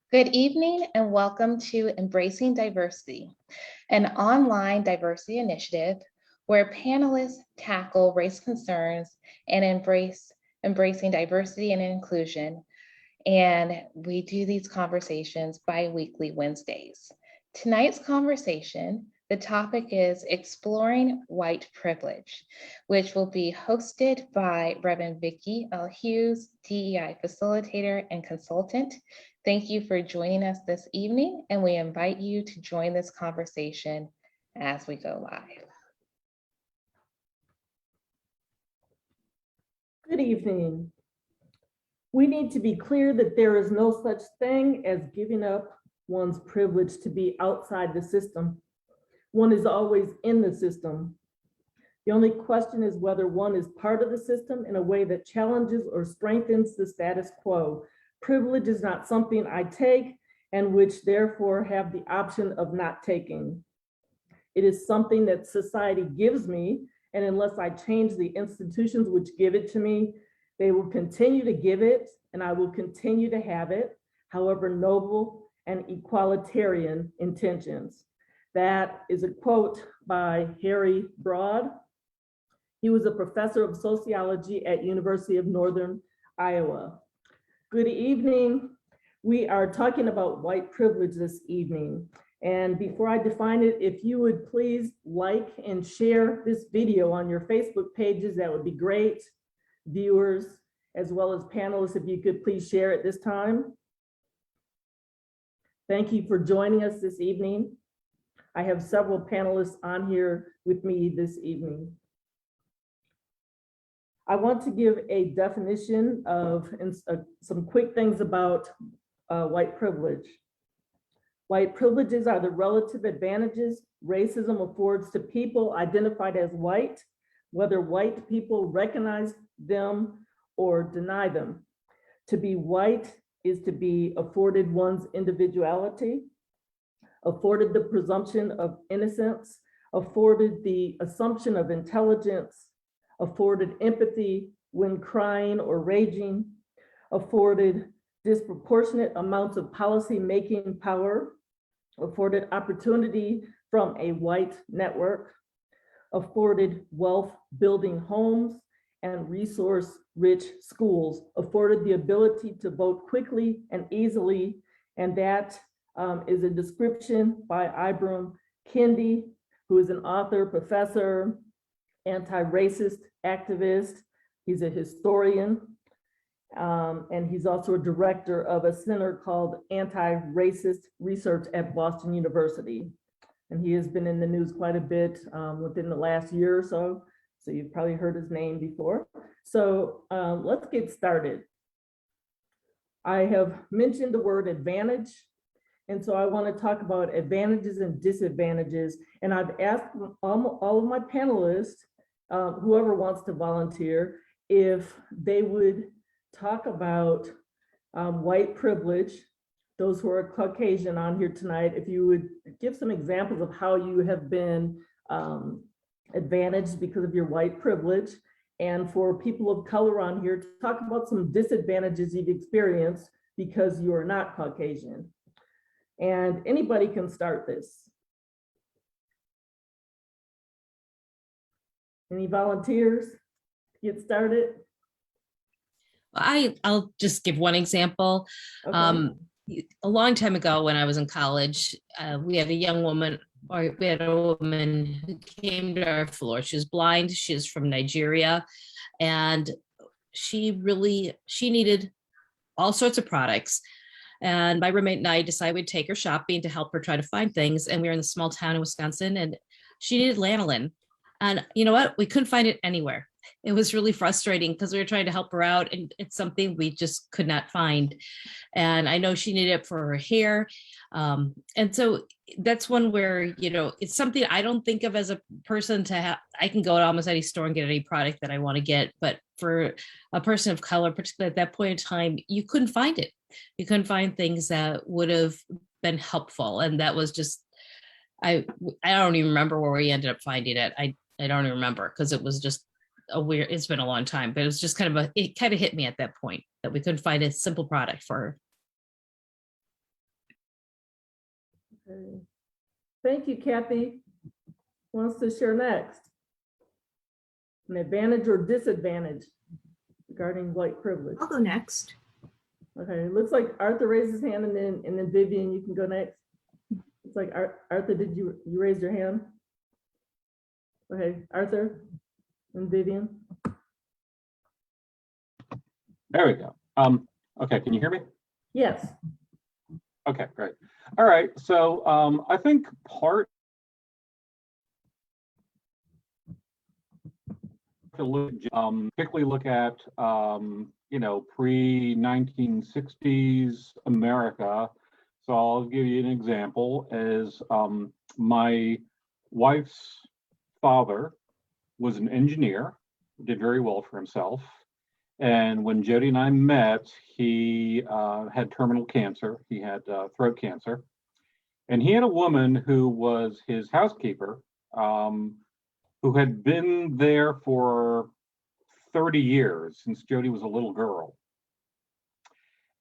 Good evening and welcome to Embracing Diversity, an online diversity initiative where panelists tackle race concerns and embracing diversity and inclusion. And we do these conversations bi-weekly Wednesdays. Tonight's conversation, the topic is Exploring White Privilege, which will be hosted by Reverend Vicki L. Hughes, DEI facilitator and consultant. Thank you for joining us this evening, and we invite you to join this conversation as we go live. Good evening. We need to be clear that there is no such thing as giving up one's privilege to be outside the system. One is always in the system. The only question is whether one is part of the system in a way that challenges or strengthens the status quo. Privilege is not something I take and which therefore have the option of not taking. It is something that society gives me, and unless I change the institutions which give it to me, they will continue to give it, and I will continue to have it, however noble and equalitarian intentions. That is a quote by Harry Broad. He was a professor of sociology at University of Northern Iowa. Good evening. We are talking about white privilege this evening. And before I define it, if you would please like and share this video on your Facebook pages, that would be great. Viewers, as well as panelists, if you could please share at this time. Thank you for joining us this evening. I have several panelists on here with me this evening. I want to give a definition of some quick things about white privilege. White privileges are the relative advantages racism affords to people identified as white, whether white people recognize them or deny them. To be white is to be afforded one's individuality, afforded the presumption of innocence, afforded the assumption of intelligence, afforded empathy when crying or raging, afforded disproportionate amounts of policy-making power, afforded opportunity from a white network, afforded wealth-building homes and resource-rich schools, afforded the ability to vote quickly and easily, and that is a description by Ibram Kendi, who is an author, professor, anti-racist activist. He's a historian, and he's also a director of a center called Anti-Racist Research at Boston University. And he has been in the news quite a bit within the last year or so. So you've probably heard his name before. So let's get started. I have mentioned the word advantage. And so I want to talk about advantages and disadvantages. And I've asked all of my panelists, whoever wants to volunteer, if they would talk about white privilege, those who are Caucasian on here tonight, if you would give some examples of how you have been advantaged because of your white privilege, and for people of color on here, to talk about some disadvantages you've experienced because you are not Caucasian. And anybody can start this. Any volunteers get started? I'll just give one example. Okay. A long time ago when I was in college, we had a woman who came to our floor. She was blind, she's from Nigeria, and she needed all sorts of products. And my roommate and I decided we'd take her shopping to help her try to find things. And we were in a small town in Wisconsin, and she needed lanolin. And you know what? We couldn't find it anywhere. It was really frustrating because we were trying to help her out, and it's something we just could not find. And I know she needed it for her hair. And so that's one where, you know, it's something I don't think of as a person to have. I can go to almost any store and get any product that I want to get. But for a person of color, particularly at that point in time, you couldn't find it. You couldn't find things that would have been helpful. And that was just, I don't even remember where we ended up finding it. I don't even remember, because it was just it's been a long time, but it was just it kind of hit me at that point that we couldn't find a simple product for her. Okay. Thank you, Kathy. Who wants to share next? An advantage or disadvantage regarding white privilege? I'll go next. Okay, it looks like Arthur raised his hand, and then Vivian, you can go next. It's like Arthur, did you raise your hand? Okay, Arthur and Vivian. There we go. Okay, can you hear me? Yes. Okay, great. All right, so I think part to look, particularly look at you know, pre-1960s America. So I'll give you an example. As my wife's father was an engineer, did very well for himself. And when Jody and I met, he had terminal cancer. He had throat cancer. And he had a woman who was his housekeeper, who had been there for 30 years since Jody was a little girl.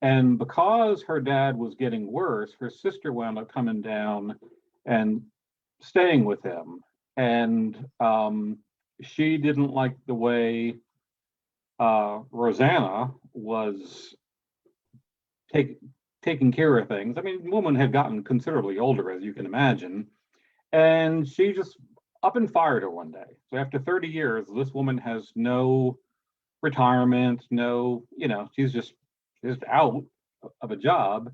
And because her dad was getting worse, her sister wound up coming down and staying with him. And she didn't like the way Rosanna was taking care of things. I mean, the woman had gotten considerably older, as you can imagine, and she just up and fired her one day. So after 30 years, this woman has no retirement, no, you know, she's just out of a job.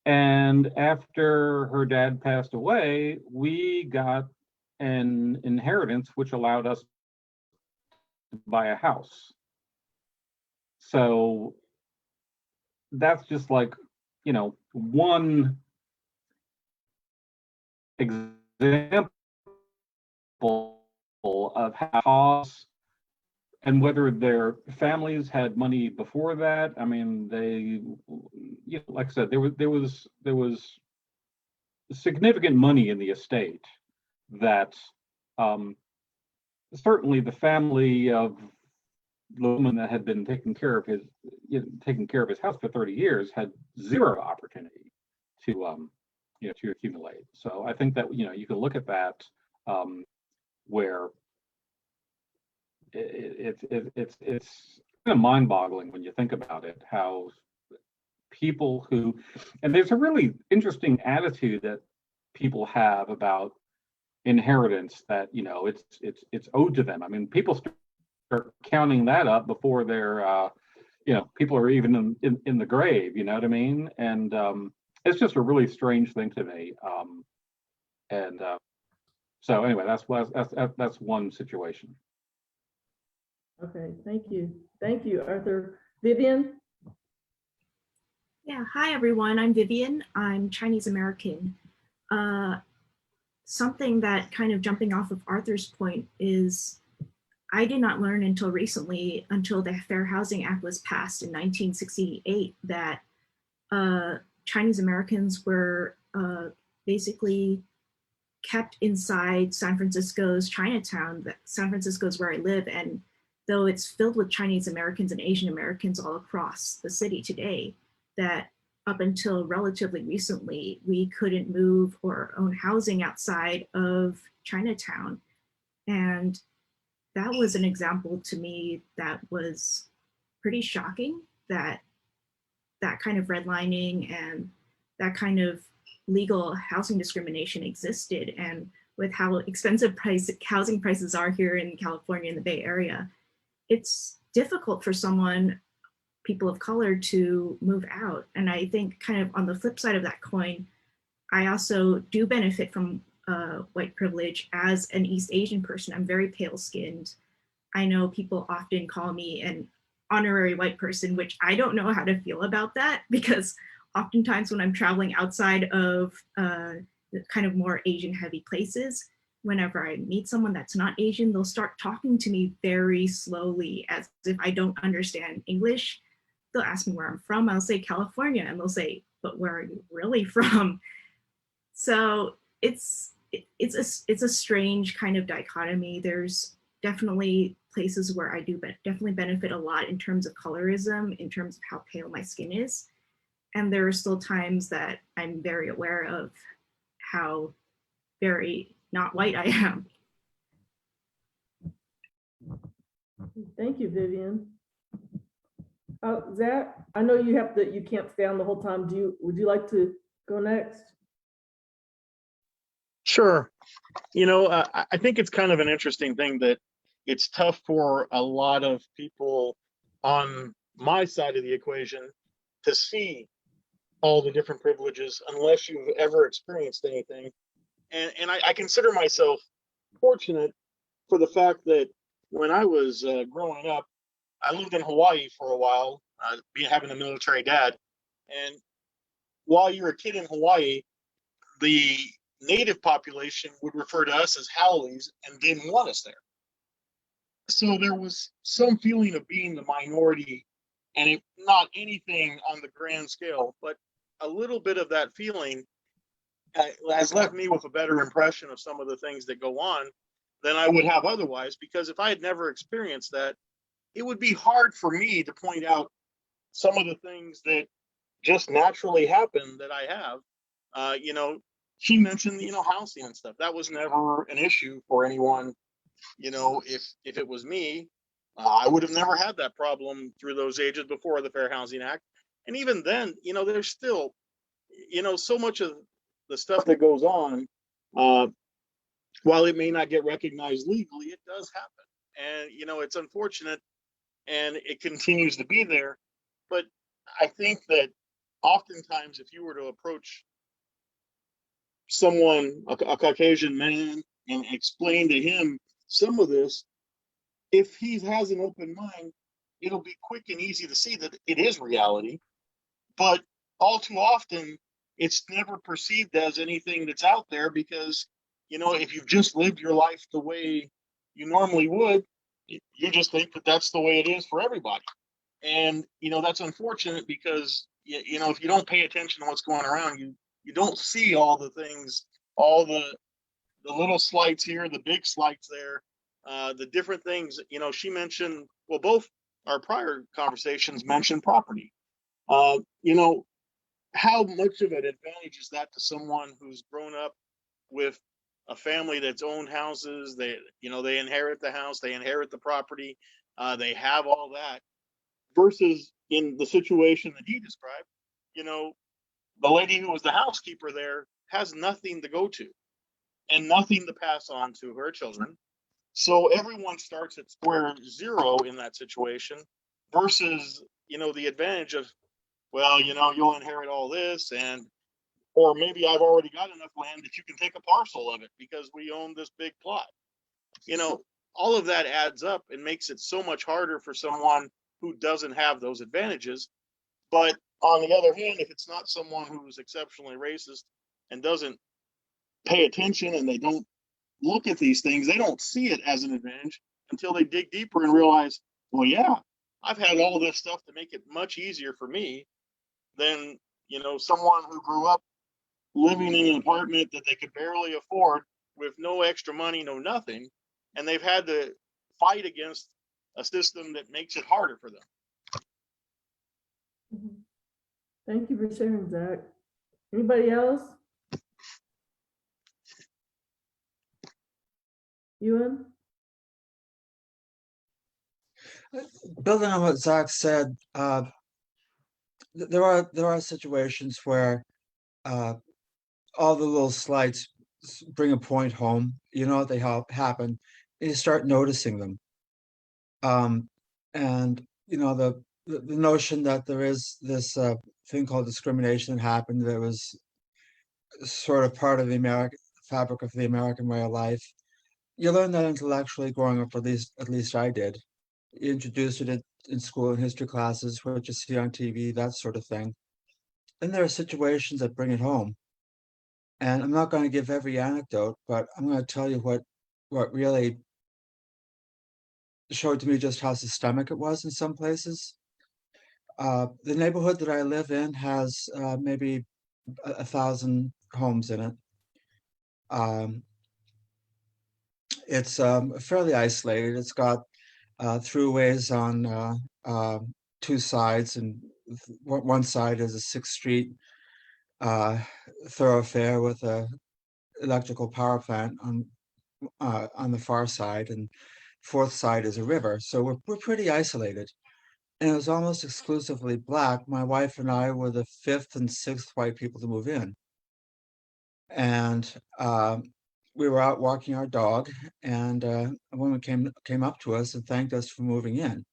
And after her dad passed away, we got an inheritance which allowed us to buy a house. So that's just like, you know, one example of how, and whether their families had money before that. I mean, they, you know, like I said, there was significant money in the estate that certainly the family of the woman that had been taking care of his house for 30 years had zero opportunity to you know, to accumulate. So I think that, you know, you can look at that where it's kind of mind-boggling when you think about it, how people who, and there's a really interesting attitude that people have about inheritance, that, you know, it's owed to them. I mean, people start counting that up before they're you know, people are even in the grave, you know what I mean? And it's just a really strange thing to me. And so anyway, that's one situation. Okay, thank you, Arthur. Vivian. Yeah, hi everyone. I'm Vivian. I'm Chinese American. Something that kind of jumping off of Arthur's point is I did not learn until recently, until the Fair Housing Act was passed in 1968, that Chinese Americans were basically kept inside San Francisco's Chinatown. San Francisco is where I live, and though it's filled with Chinese Americans and Asian Americans all across the city today, that up until relatively recently, we couldn't move or own housing outside of Chinatown. And that was an example to me that was pretty shocking, that that kind of redlining and that kind of legal housing discrimination existed. And with how expensive housing prices are here in California, in the Bay Area, it's difficult for people of color to move out. And I think kind of on the flip side of that coin, I also do benefit from white privilege as an East Asian person. I'm very pale skinned. I know people often call me an honorary white person, which I don't know how to feel about that, because oftentimes when I'm traveling outside of the kind of more Asian heavy places, whenever I meet someone that's not Asian, they'll start talking to me very slowly as if I don't understand English. They'll ask me where I'm from. I'll say California, and they'll say, but where are you really from? So it's a strange kind of dichotomy. There's definitely places where I do definitely benefit a lot in terms of colorism, in terms of how pale my skin is. And there are still times that I'm very aware of how very not white I am. Thank you, Vivian. Zach, I know you can't stay on the whole time. Would you like to go next? Sure. You know, I think it's kind of an interesting thing that it's tough for a lot of people on my side of the equation to see all the different privileges unless you've ever experienced anything. And I consider myself fortunate for the fact that when I was growing up, I lived in Hawaii for a while, having a military dad. And while you're a kid in Hawaii, the native population would refer to us as haoles and didn't want us there. So there was some feeling of being the minority, and not anything on the grand scale, but a little bit of that feeling has left me with a better impression of some of the things that go on than I would have otherwise, because if I had never experienced that, it would be hard for me to point out some of the things that just naturally happen that I have. You know, she mentioned, housing and stuff. That was never an issue for anyone. You know, if it was me, I would have never had that problem through those ages before the Fair Housing Act. And even then, there's still, so much of the stuff that goes on, while it may not get recognized legally, it does happen. And, it's unfortunate and it continues to be there. But I think that oftentimes if you were to approach someone, a Caucasian man, and explain to him some of this, if he has an open mind, it'll be quick and easy to see that it is reality. But all too often, it's never perceived as anything that's out there because, if you've just lived your life the way you normally would, you just think that that's the way it is for everybody. And, that's unfortunate because, if you don't pay attention to what's going around, you don't see all the things, all the little slights here, the big slights there, the different things. She mentioned, well, both our prior conversations mentioned property. How much of an advantage is that to someone who's grown up with a family that's owned houses? They inherit the house, they inherit the property, they have all that, versus in the situation that he described, the lady who was the housekeeper there has nothing to go to and nothing to pass on to her children. So everyone starts at square zero in that situation versus, the advantage of, well, you'll inherit all this, or maybe I've already got enough land that you can take a parcel of it because we own this big plot. All of that adds up and makes it so much harder for someone who doesn't have those advantages. But on the other hand, if it's not someone who's exceptionally racist and doesn't pay attention and they don't look at these things, they don't see it as an advantage until they dig deeper and realize, well, yeah, I've had all this stuff to make it much easier for me than, someone who grew up living in an apartment that they could barely afford with no extra money, no nothing. And they've had to fight against a system that makes it harder for them. Thank you for sharing, Zach. Anybody else? Ewan? Building on what Zach said, there are situations where all the little slights bring a point home. They happen, and you start noticing them. And the notion that there is this thing called discrimination that happened that was sort of part of the American fabric of the American way of life. You learn that intellectually growing up, at least I did. You introduced it in school and history classes, what you see on TV, that sort of thing. Then there are situations that bring it home. And I'm not going to give every anecdote, but I'm going to tell you what really showed to me just how systemic it was in some places. The neighborhood that I live in has maybe 1,000 homes in it. It's fairly isolated. It's got throughways on two sides, and one side is a 6th Street thoroughfare with a electrical power plant on the far side, and fourth side is a river. So we're pretty isolated. And it was almost exclusively Black. My wife and I were the fifth and sixth white people to move in. And we were out walking our dog, and a woman came up to us and thanked us for moving in.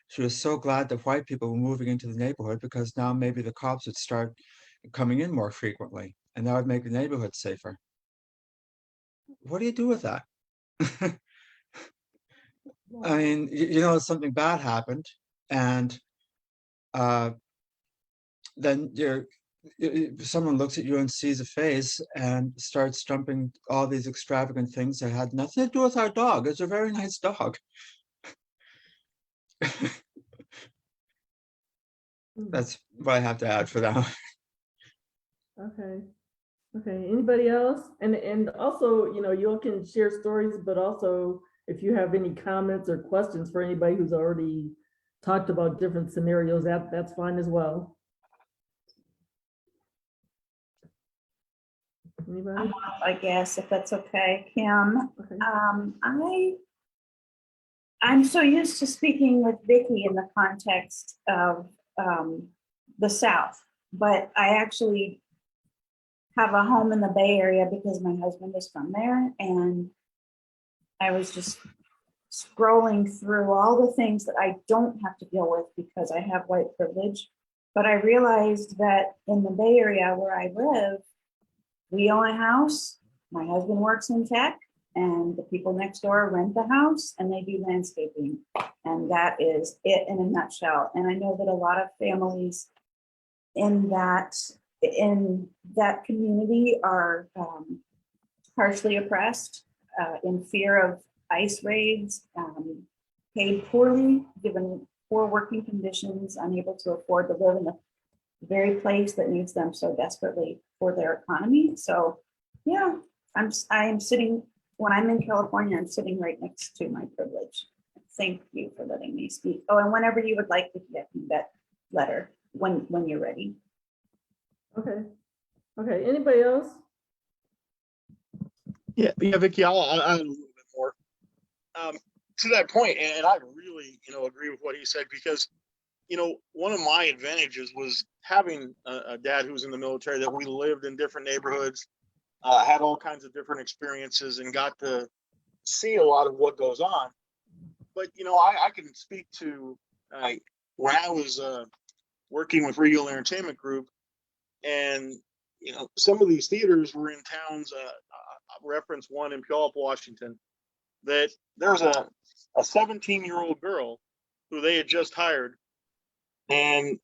She was so glad that white people were moving into the neighborhood because now maybe the cops would start coming in more frequently, and that would make the neighborhood safer. What do you do with that? I mean, you know, something bad happened, and then someone looks at you and sees a face and starts dumping all these extravagant things that had nothing to do with our dog. It's a very nice dog. That's what I have to add for that. Okay. Okay, anybody else? And also, you know, you all can share stories, but also if you have any comments or questions for anybody who's already talked about different scenarios, that's fine as well. Anybody? I'm up, I guess, if that's okay, Kim. Okay. I'm so used to speaking with Vicky in the context of the South, but I actually have a home in the Bay Area because my husband is from there, and I was just scrolling through all the things that I don't have to deal with because I have white privilege. But I realized that in the Bay Area where I live, we own a house, my husband works in tech, and the people next door rent the house and they do landscaping. And that is it in a nutshell. And I know that a lot of families in that community are harshly oppressed, in fear of ICE raids, paid poorly, given poor working conditions, unable to afford to live in the very place that needs them so desperately for their economy. So yeah, I'm sitting, when I'm in California, I'm sitting right next to my privilege. Thank you for letting me speak. Oh, and whenever you would like to get me that letter, when you're ready. Okay. Okay, anybody else? Yeah, Vicky, I'll add a little bit more to that point, and I really, agree with what he said because, one of my advantages was having a dad who was in the military, that we lived in different neighborhoods, had all kinds of different experiences, and got to see a lot of what goes on. But I can speak to when I was working with Regal Entertainment Group, and some of these theaters were in towns. I'll reference one in Puyallup, Washington, that there's a 17-year-old girl who they had just hired, and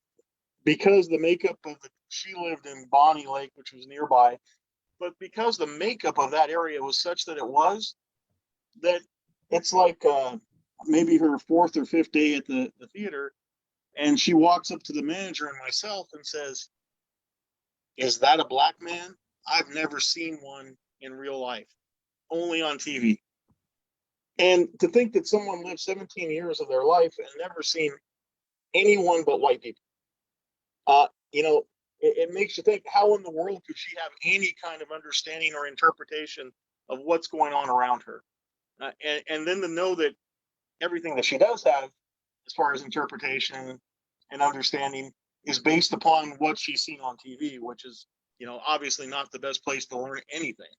because the makeup of she lived in Bonnie Lake, which was nearby, but because the makeup of that area was such that it's like maybe her fourth or fifth day at the theater, and she walks up to the manager and myself and says, "Is that a Black man? I've never seen one in real life, only on TV." And to think that someone lived 17 years of their life and never seen anyone but white people, it makes you think, how in the world could she have any kind of understanding or interpretation of what's going on around her? And then to know that everything that she does have, as far as interpretation and understanding, is based upon what she's seen on TV, which is, obviously not the best place to learn anything.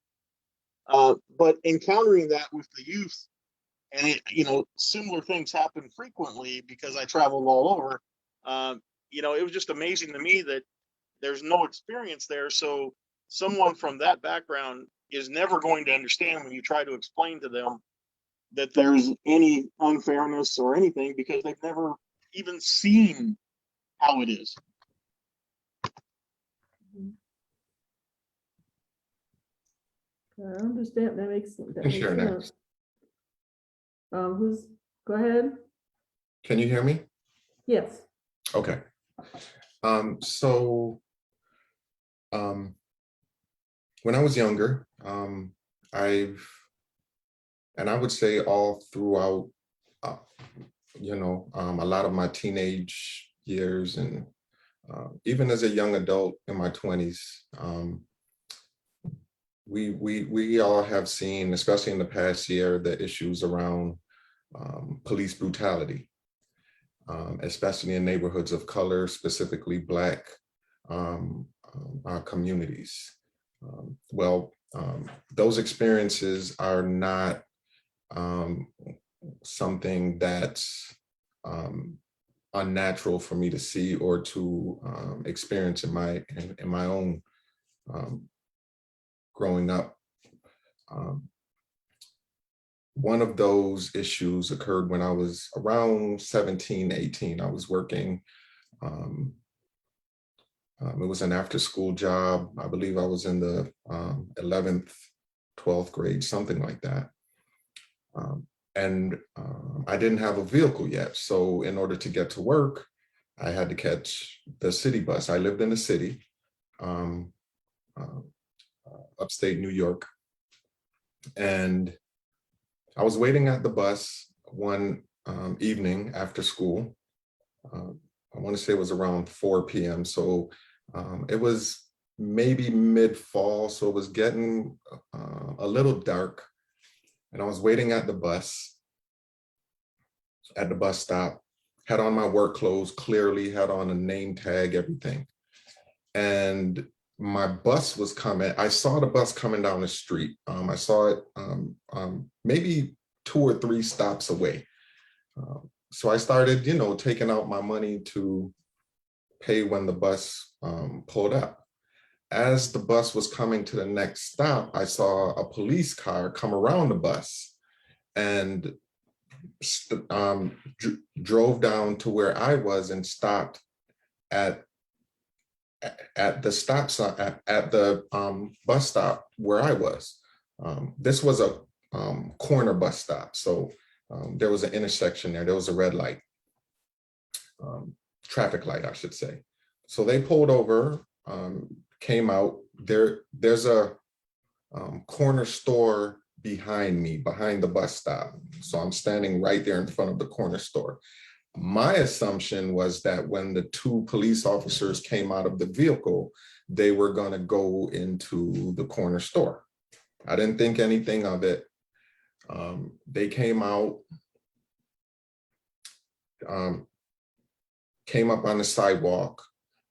But encountering that with the youth, and similar things happen frequently because I traveled all over. It was just amazing to me that there's no experience there. So someone from that background is never going to understand when you try to explain to them that there's any unfairness or anything, because they've never even seen how it is. I understand. That makes sense. Sure, next. Go ahead. Can you hear me? Yes. Okay. When I was younger, I would say all throughout, a lot of my teenage years, and even as a young adult in my 20s, we all have seen, especially in the past year, the issues around police brutality, especially in neighborhoods of color, specifically Black communities. Those experiences are not something that's unnatural for me to see or to experience in my own growing up. One of those issues occurred when I was around 17, 18. I was working. It was an after-school job. I believe I was in the 11th, 12th grade, something like that. I didn't have a vehicle yet. So in order to get to work, I had to catch the city bus. I lived in the city, upstate New York. And I was waiting at the bus one evening after school. I want to say it was around 4 p.m. So it was maybe mid-fall. So it was getting a little dark. And I was waiting at the bus stop, had on my work clothes, clearly had on a name tag, everything. And my bus was coming. I saw the bus coming down the street. I saw it maybe 2 or 3 stops away. So I started, taking out my money to pay when the bus pulled up. As the bus was coming to the next stop, I saw a police car come around the bus and drove down to where I was and stopped at the stop sign at the bus stop where I was. This was a corner bus stop, so there was an intersection there. There was a red light, traffic light, I should say. So they pulled over, came out. There's a corner store behind me, behind the bus stop. So I'm standing right there in front of the corner store. My assumption was that when the 2 police officers came out of the vehicle, they were going to go into the corner store. I didn't think anything of it. They came out, came up on the sidewalk,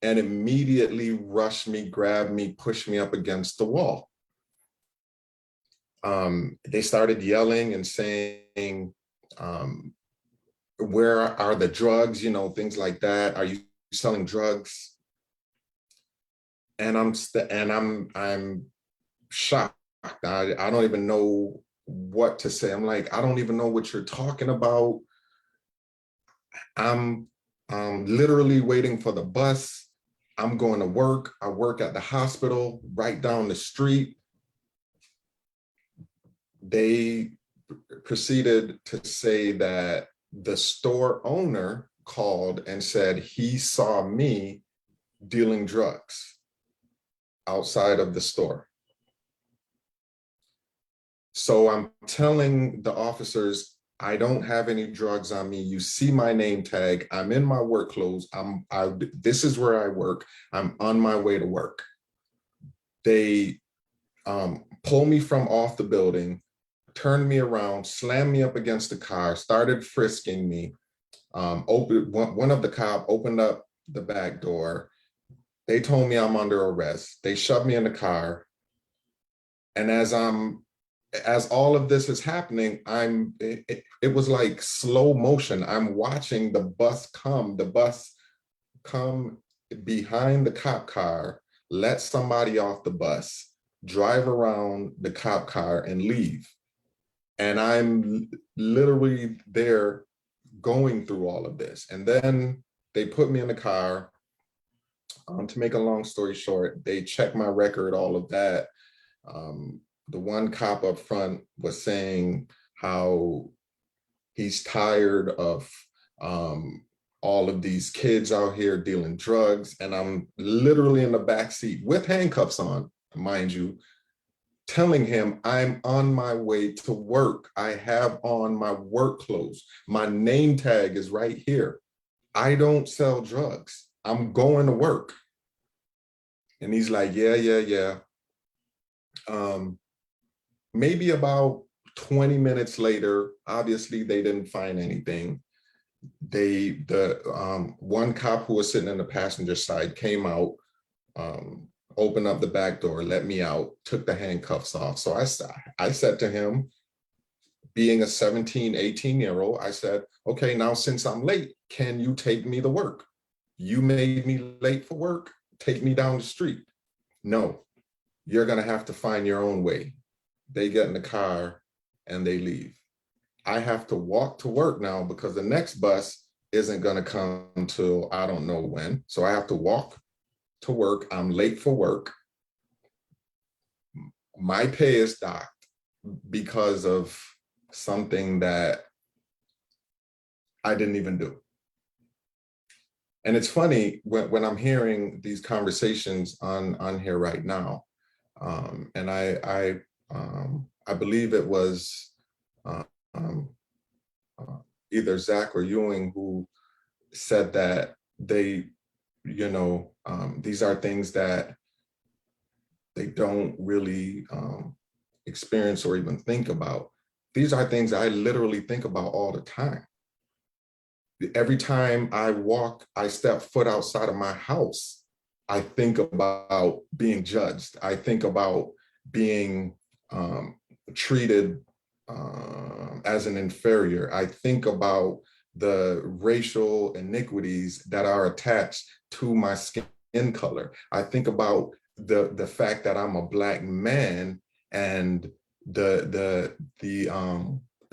and immediately rushed me, grabbed me, pushed me up against the wall. They started yelling and saying, where are the drugs, things like that. Are you selling drugs? And I'm shocked. I don't even know what to say. I'm like, I don't even know what you're talking about. I'm literally waiting for the bus. I'm going to work. I work at the hospital right down the street. They proceeded to say that the store owner called and said he saw me dealing drugs outside of the store. So I'm telling the officers, I don't have any drugs on me. You see my name tag. I'm in my work clothes. This is where I work. I'm on my way to work. They pull me from off the building, turned me around, slammed me up against the car, started frisking me. One of the cops opened up the back door. They told me I'm under arrest. They shoved me in the car. And as all of this is happening, it was like slow motion. I'm watching the bus come behind the cop car, let somebody off the bus, drive around the cop car and leave. And I'm literally there going through all of this. And then they put me in the car. To make a long story short, they checked my record, all of that. The one cop up front was saying how he's tired of all of these kids out here dealing drugs. And I'm literally in the back seat with handcuffs on, mind you, telling him I'm on my way to work. I have on my work clothes. My name tag is right here. I don't sell drugs. I'm going to work. And he's like, yeah. Maybe about 20 minutes later, obviously they didn't find anything. One cop who was sitting in the passenger side came out, opened up the back door, let me out, took the handcuffs off. So I said to him, being a 17, 18-year-old, I said, okay, now since I'm late, can you take me to work? You made me late for work, take me down the street. No, you're gonna have to find your own way. They get in the car and they leave. I have to walk to work now because the next bus isn't gonna come till I don't know when. So I have to walk to work. I'm late for work. My pay is docked because of something that I didn't even do. And it's funny when I'm hearing these conversations on here right now, and I believe it was either Zach or Ewing who said that they, these are things that they don't really experience or even think about. These are things I literally think about all the time. Every time I step foot outside of my house, I think about being judged. I think about being treated as an inferior. I think about the racial iniquities that are attached to my skin color. I think about the fact that I'm a Black man and the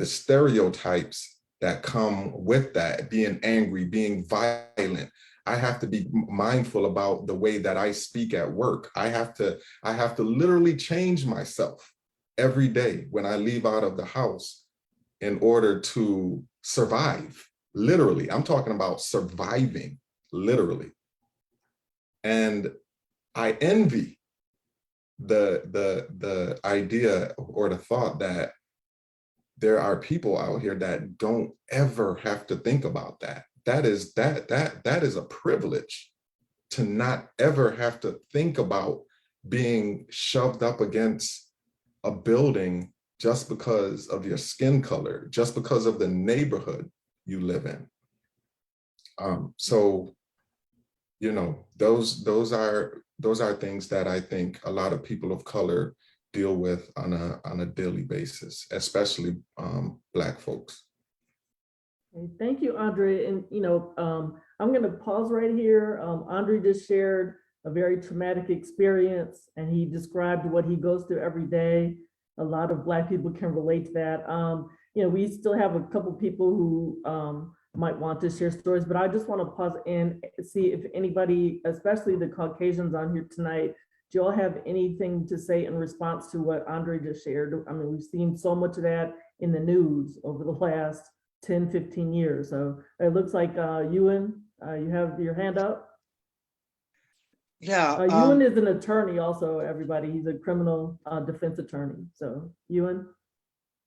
stereotypes that come with that, being angry, being violent. I have to be mindful about the way that I speak at work. I have to literally change myself every day when I leave out of the house in order to survive. Literally, I'm talking about surviving, literally. And I envy the idea or the thought that there are people out here that don't ever have to think about that. That is a privilege to not ever have to think about being shoved up against a building just because of your skin color, just because of the neighborhood you live in. So, those are things that I think a lot of people of color deal with on a daily basis, especially Black folks. Okay, thank you, Andre. And I'm going to pause right here. Andre just shared a very traumatic experience, and he described what he goes through every day. A lot of Black people can relate to that. We still have a couple people who might want to share stories, but I just want to pause and see if anybody, especially the Caucasians on here tonight, do you all have anything to say in response to what Andre just shared? I mean, we've seen so much of that in the news over the last 10, 15 years. So it looks like Ewan, you have your hand up. Yeah. Ewan is an attorney also, everybody. He's a criminal defense attorney. So Ewan.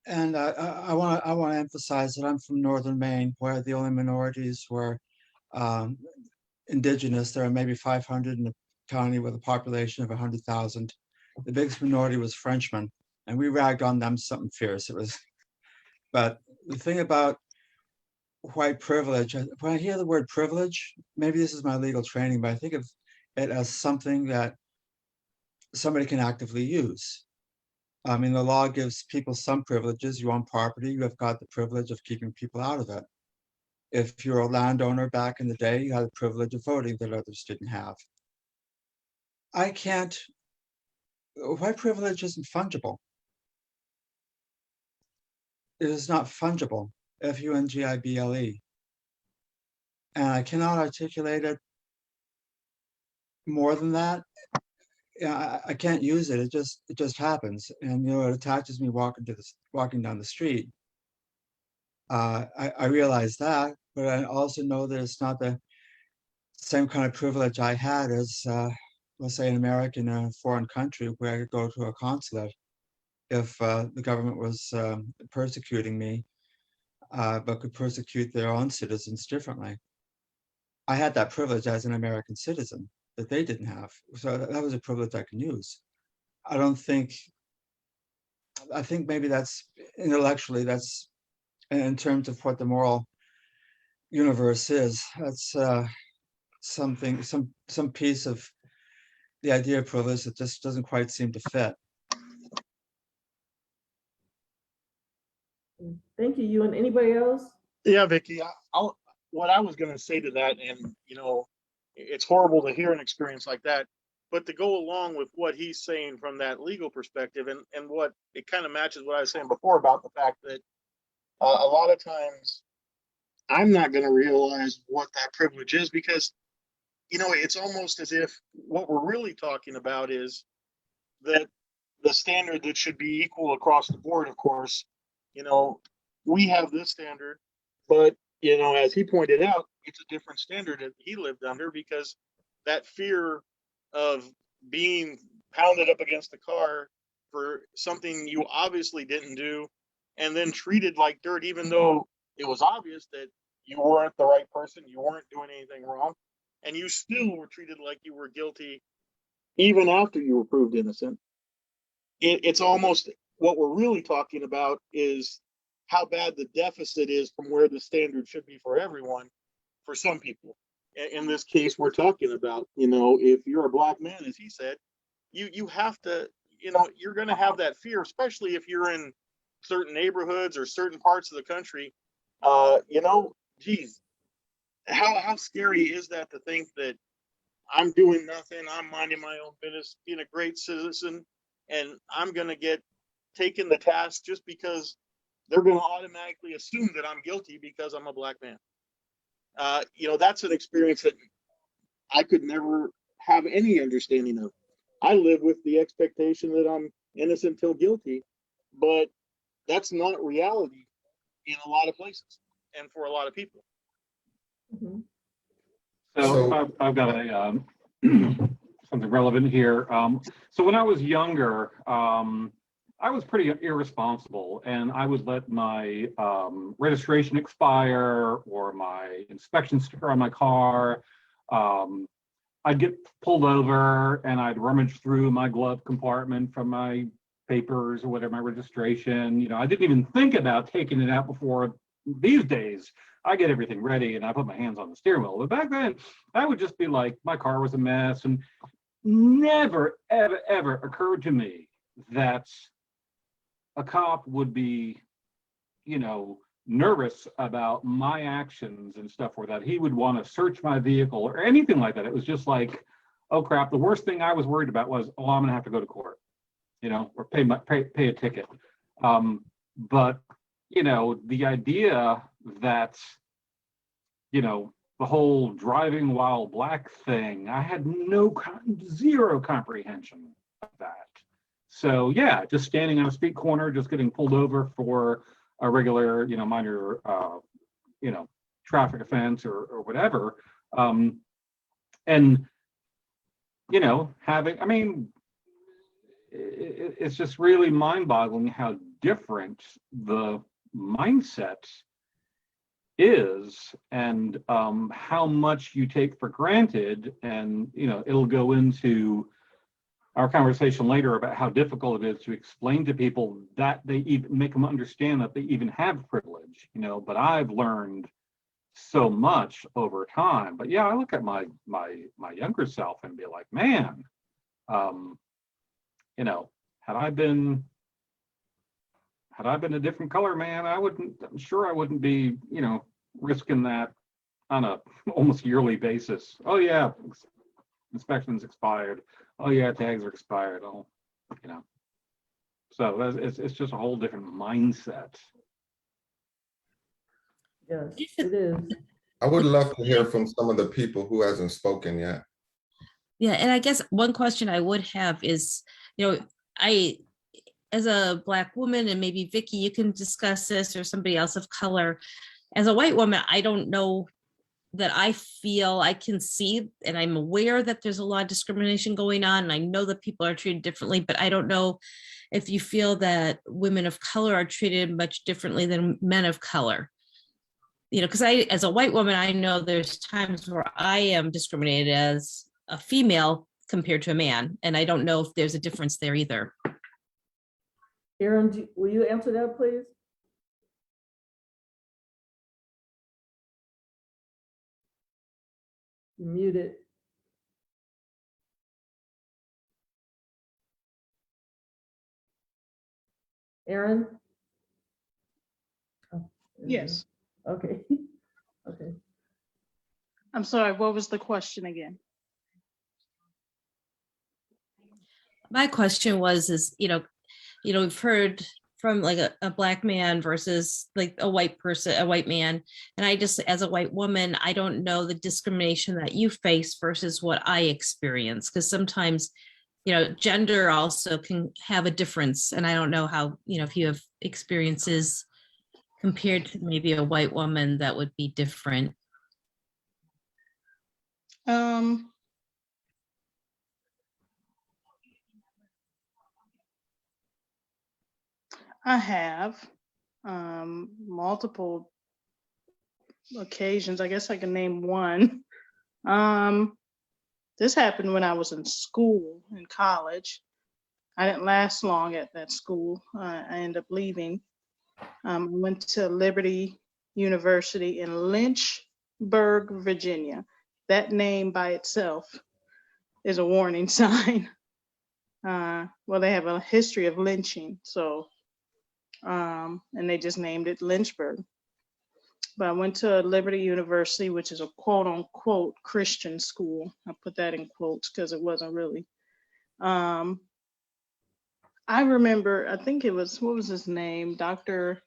And I want to emphasize that I'm from Northern Maine, where the only minorities were indigenous. There are maybe 500 in the county with a population of 100,000. The biggest minority was Frenchmen, and we ragged on them something fierce. But the thing about white privilege, when I hear the word privilege, maybe this is my legal training, but I think of it as something that somebody can actively use. I mean, the law gives people some privileges. You own property, you have got the privilege of keeping people out of it. If you're a landowner back in the day, you had the privilege of voting that others didn't have. White privilege isn't fungible. It is not fungible, F-U-N-G-I-B-L-E. And I cannot articulate it more than that. Yeah, I can't use it. It just happens, and it attaches me walking down the street. I realize that, but I also know that it's not the same kind of privilege I had as, let's say, an American in a foreign country where I could go to a consulate if the government was persecuting me, but could persecute their own citizens differently. I had that privilege as an American citizen that they didn't have. So that was a privilege I can use. I don't think, I think maybe that's intellectually, that's in terms of what the moral universe is, that's something, some piece of the idea of privilege that just doesn't quite seem to fit. Thank you, Ewan. Anybody else? Yeah, Vicky, what I was gonna say to that, and you know, it's horrible to hear an experience like that, but to go along with what he's saying from that legal perspective, and what it kind of matches what I was saying before about the fact that a lot of times I'm not gonna realize what that privilege is, because you know, it's almost as if what we're really talking about is that the standard that should be equal across the board, of course, you know, we have this standard, but, you know, as he pointed out, it's a different standard that he lived under, because that fear of being pounded up against the car for something you obviously didn't do, and then treated like dirt, even though it was obvious that you weren't the right person, you weren't doing anything wrong, and you still were treated like you were guilty even after you were proved innocent. It's almost, what we're really talking about is how bad the deficit is from where the standard should be for everyone, for some people. In this case, we're talking about, you know, if you're a Black man, as he said, you have to, you know, you're going to have that fear, especially if you're in certain neighborhoods or certain parts of the country. You know, geez, how scary is that to think that I'm doing nothing, I'm minding my own business, being a great citizen, and I'm going to get taken to task just because they're going to automatically assume that I'm guilty because I'm a Black man. You know, that's an experience that I could never have any understanding of. I live with the expectation that I'm innocent till guilty, but that's not reality in a lot of places and for a lot of people. Mhm. So I've got a something relevant here. So when I was younger, I was pretty irresponsible, and I would let my registration expire or my inspection sticker on my car. I'd get pulled over and I'd rummage through my glove compartment from my papers or whatever, my registration. You know, I didn't even think about taking it out before. These days, I get everything ready and I put my hands on the steering wheel. But back then, I would just be like, my car was a mess, and never, ever, ever occurred to me that a cop would be, you know, nervous about my actions and stuff, or that he would want to search my vehicle or anything like that. It was just like, oh crap, the worst thing I was worried about was, oh, I'm gonna have to go to court, you know, or pay a ticket. But you know, the idea that, you know, the whole driving while Black thing, I had zero comprehension of that. So yeah, just standing on a street corner, just getting pulled over for a regular, you know, minor, you know, traffic offense or whatever. And, you know, I mean, it's just really mind-boggling how different the mindset is, and how much you take for granted. And you know, it'll go into our conversation later about how difficult it is to explain to people that they even make them understand that they even have privilege, you know. But I've learned so much over time. But yeah, I look at my younger self and be like, man, you know, had I been a different color, man, I'm sure I wouldn't be, you know, risking that on a almost yearly basis. Oh yeah, inspection's expired. Oh yeah, tags are expired. Oh, you know. So it's just a whole different mindset. Yes, it is. I would love to hear from some of the people who hasn't spoken yet. Yeah, and I guess one question I would have is, you know, as a Black woman, and maybe Vicky, you can discuss this, or somebody else of color. As a white woman, I don't know that I feel I can see, and I'm aware that there's a lot of discrimination going on, and I know that people are treated differently, but I don't know if you feel that women of color are treated much differently than men of color. You know, because as a white woman, I know there's times where I am discriminated as a female compared to a man. And I don't know if there's a difference there either. Aaron, will you answer that, please? You're muted. Aaron? Oh, Yes. Okay. Okay. I'm sorry, what was the question again? My question was, we've heard from like a black man versus like a white person, a white man. And I just, as a white woman, I don't know the discrimination that you face versus what I experience. Because sometimes, gender also can have a difference. And I don't know how, if you have experiences compared to maybe a white woman that would be different. I have multiple occasions. I guess I can name one. This happened when I was in school, in college. I didn't last long at that school. I ended up leaving. I went to Liberty University in Lynchburg, Virginia. That name by itself is a warning sign. Well, they have a history of lynching, so, and they just named it Lynchburg. But I went to Liberty University, which is a quote unquote Christian school. I put that in quotes because it wasn't really. I remember, I think it was, what was his name? Dr.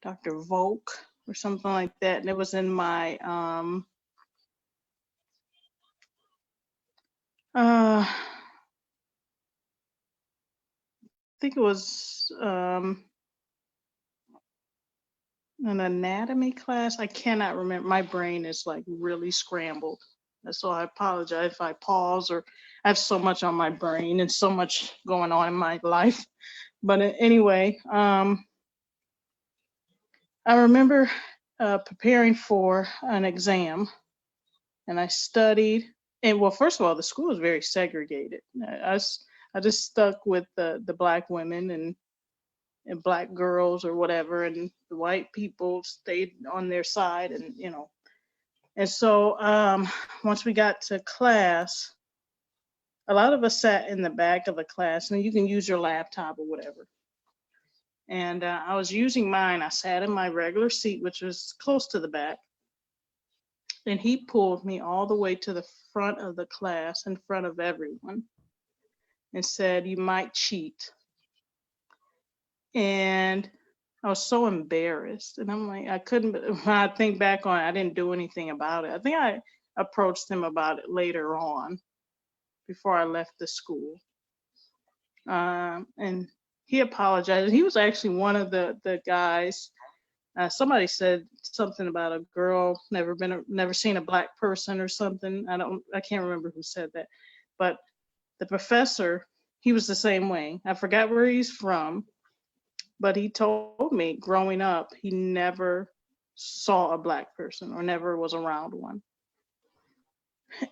Volk or something like that. And it was in my, I think it was an anatomy class. I cannot remember. My brain is like really scrambled. So I apologize if I pause, or I have so much on my brain and so much going on in my life. But anyway, I remember preparing for an exam, and I studied. And well, first of all, the school is very segregated. I just stuck with the Black women and Black girls or whatever, and the white people stayed on their side, and and so once we got to class, a lot of us sat in the back of the class, and you can use your laptop or whatever. And I was using mine. I sat in my regular seat, which was close to the back, and he pulled me all the way to the front of the class in front of everyone and said, "You might cheat." And I was so embarrassed, and I'm like, I couldn't, when I think back on it, I didn't do anything about it. I think I approached him about it later on before I left the school. And he apologized. He was actually one of the guys. Somebody said something about a girl never seen a Black person or something. I can't remember who said that, but the professor, he was the same way. I forgot where he's from, but he told me growing up, he never saw a Black person or never was around one.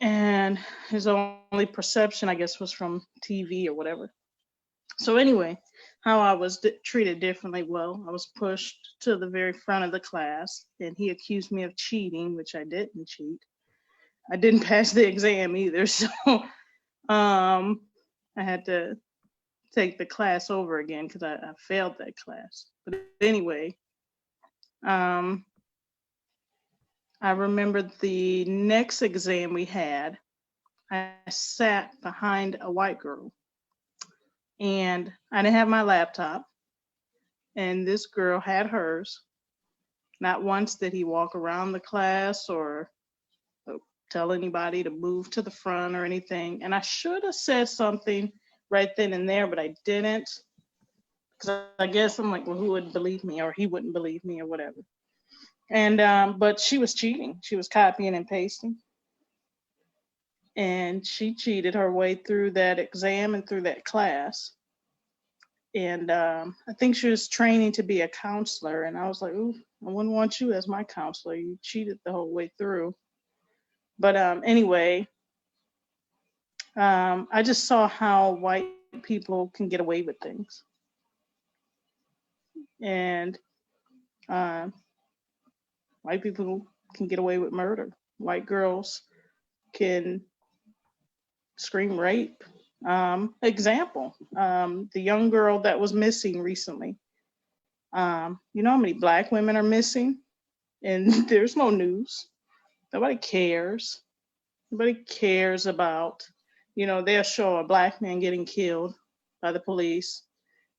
And his only perception, I guess, was from TV or whatever. So anyway, how I was treated differently. Well, I was pushed to the very front of the class, and he accused me of cheating, which I didn't cheat. I didn't pass the exam either. So I had to take the class over again because I failed that class. But anyway, I remember the next exam we had, I sat behind a white girl, and I didn't have my laptop, and this girl had hers. Not once did he walk around the class or tell anybody to move to the front or anything. And I should have said something right then and there, but I didn't, because I guess I'm like, well, who would believe me, or he wouldn't believe me or whatever. And but she was cheating. She was copying and pasting, and she cheated her way through that exam and through that class. And I think she was training to be a counselor, and I was like, ooh, I wouldn't want you as my counselor. You cheated the whole way through. But anyway, I just saw how white people can get away with things. And white people can get away with murder. White girls can scream rape. Example, the young girl that was missing recently. You know how many Black women are missing? And there's no news. Nobody cares. Nobody cares about, they'll show a Black man getting killed by the police,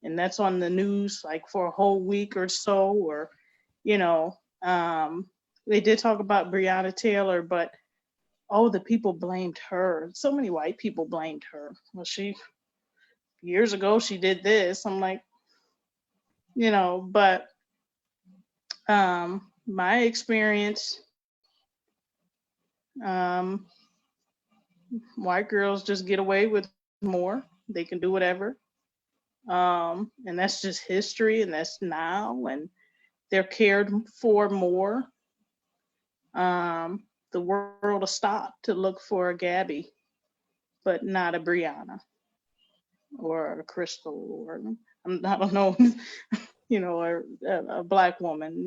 and that's on the news like for a whole week or so, or, they did talk about Breonna Taylor, but the people blamed her. So many white people blamed her. Well, years ago, she did this. I'm like, but my experience, white girls just get away with more. They can do whatever. And that's just history, and that's now, and they're cared for more. The world will stop to look for a Gabby, but not a Breonna or a Crystal, or I don't know, or a Black woman,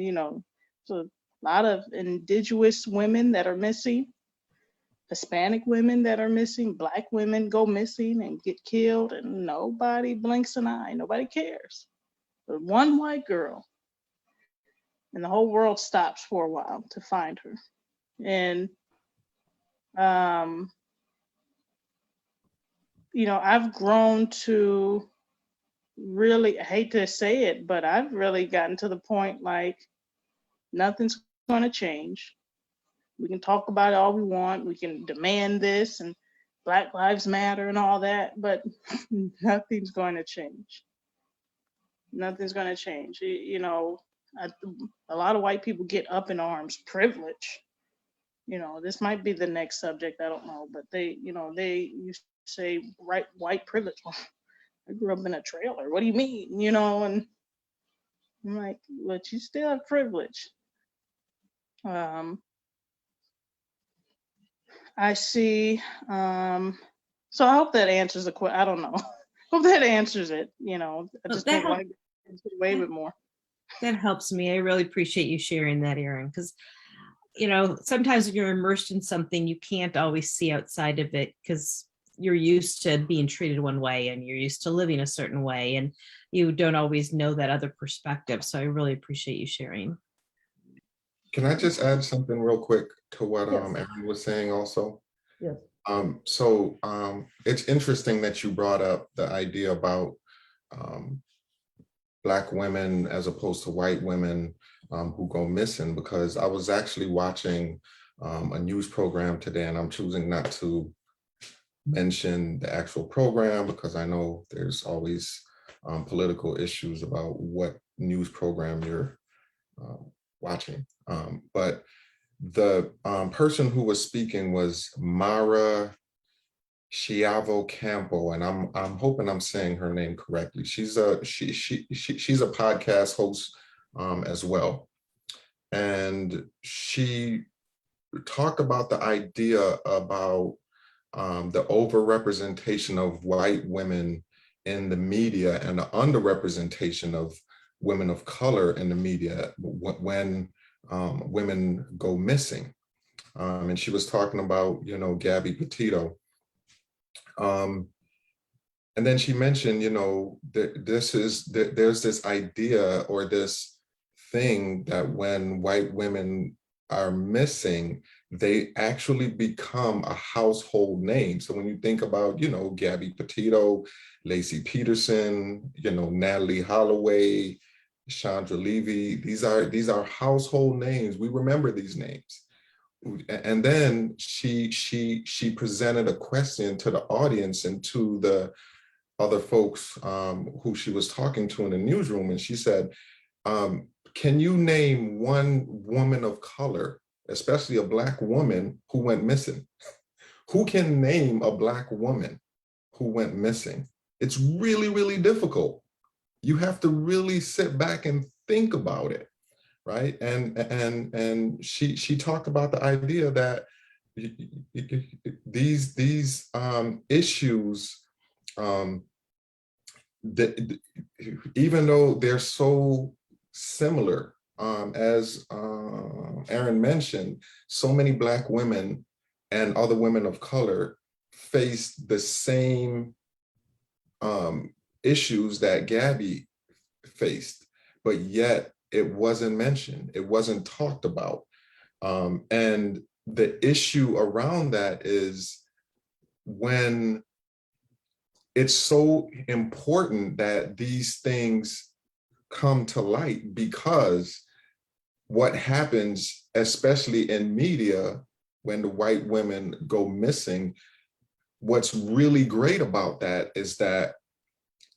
So a lot of indigenous women that are missing, Hispanic women that are missing, Black women go missing and get killed, and nobody blinks an eye. Nobody cares. But one white girl, and the whole world stops for a while to find her. And, I've grown to really, I hate to say it, but I've really gotten to the point like nothing's going to change. We can talk about it all we want. We can demand this and Black Lives Matter and all that, but nothing's going to change. Nothing's going to change. A lot of white people get up in arms, privilege. This might be the next subject, I don't know, but they used to say white privilege. Well, I grew up in a trailer. What do you mean? And I'm like, but you still have privilege. I see. So I hope that answers the question. I don't know. Hope that answers it. I just think white girls get away with more. That helps me. I really appreciate you sharing that, Erin, because sometimes when you're immersed in something, you can't always see outside of it because you're used to being treated one way and you're used to living a certain way, and you don't always know that other perspective. So I really appreciate you sharing. Can I just add something real quick to what Yes. Erin was saying also? Yes. It's interesting that you brought up the idea about Black women as opposed to white women who go missing, because I was actually watching a news program today, and I'm choosing not to mention the actual program because I know there's always political issues about what news program you're watching. But the person who was speaking was Mara Schiavo Campo, and I'm hoping I'm saying her name correctly. She's a podcast host as well, and she talked about the idea about the overrepresentation of white women in the media and the underrepresentation of women of color in the media when women go missing. And she was talking about, Gabby Petito. And then she mentioned, that there's this idea or this thing that when white women are missing, they actually become a household name. So when you think about, Gabby Petito, Lacey Peterson, Natalie Holloway, Chandra Levy, these are household names. We remember these names. And then she presented a question to the audience and to the other folks who she was talking to in the newsroom. And she said, can you name one woman of color, especially a Black woman, who went missing? Who can name a Black woman who went missing? It's really, really difficult. You have to really sit back and think about it, right? And she talked about the idea that these issues, that even though they're so similar, as Aaron mentioned, so many Black women and other women of color face the same issues that Gabby faced, but yet it wasn't mentioned, it wasn't talked about. And the issue around that is, when it's so important that these things come to light, because what happens, especially in media, when the white women go missing, what's really great about that is that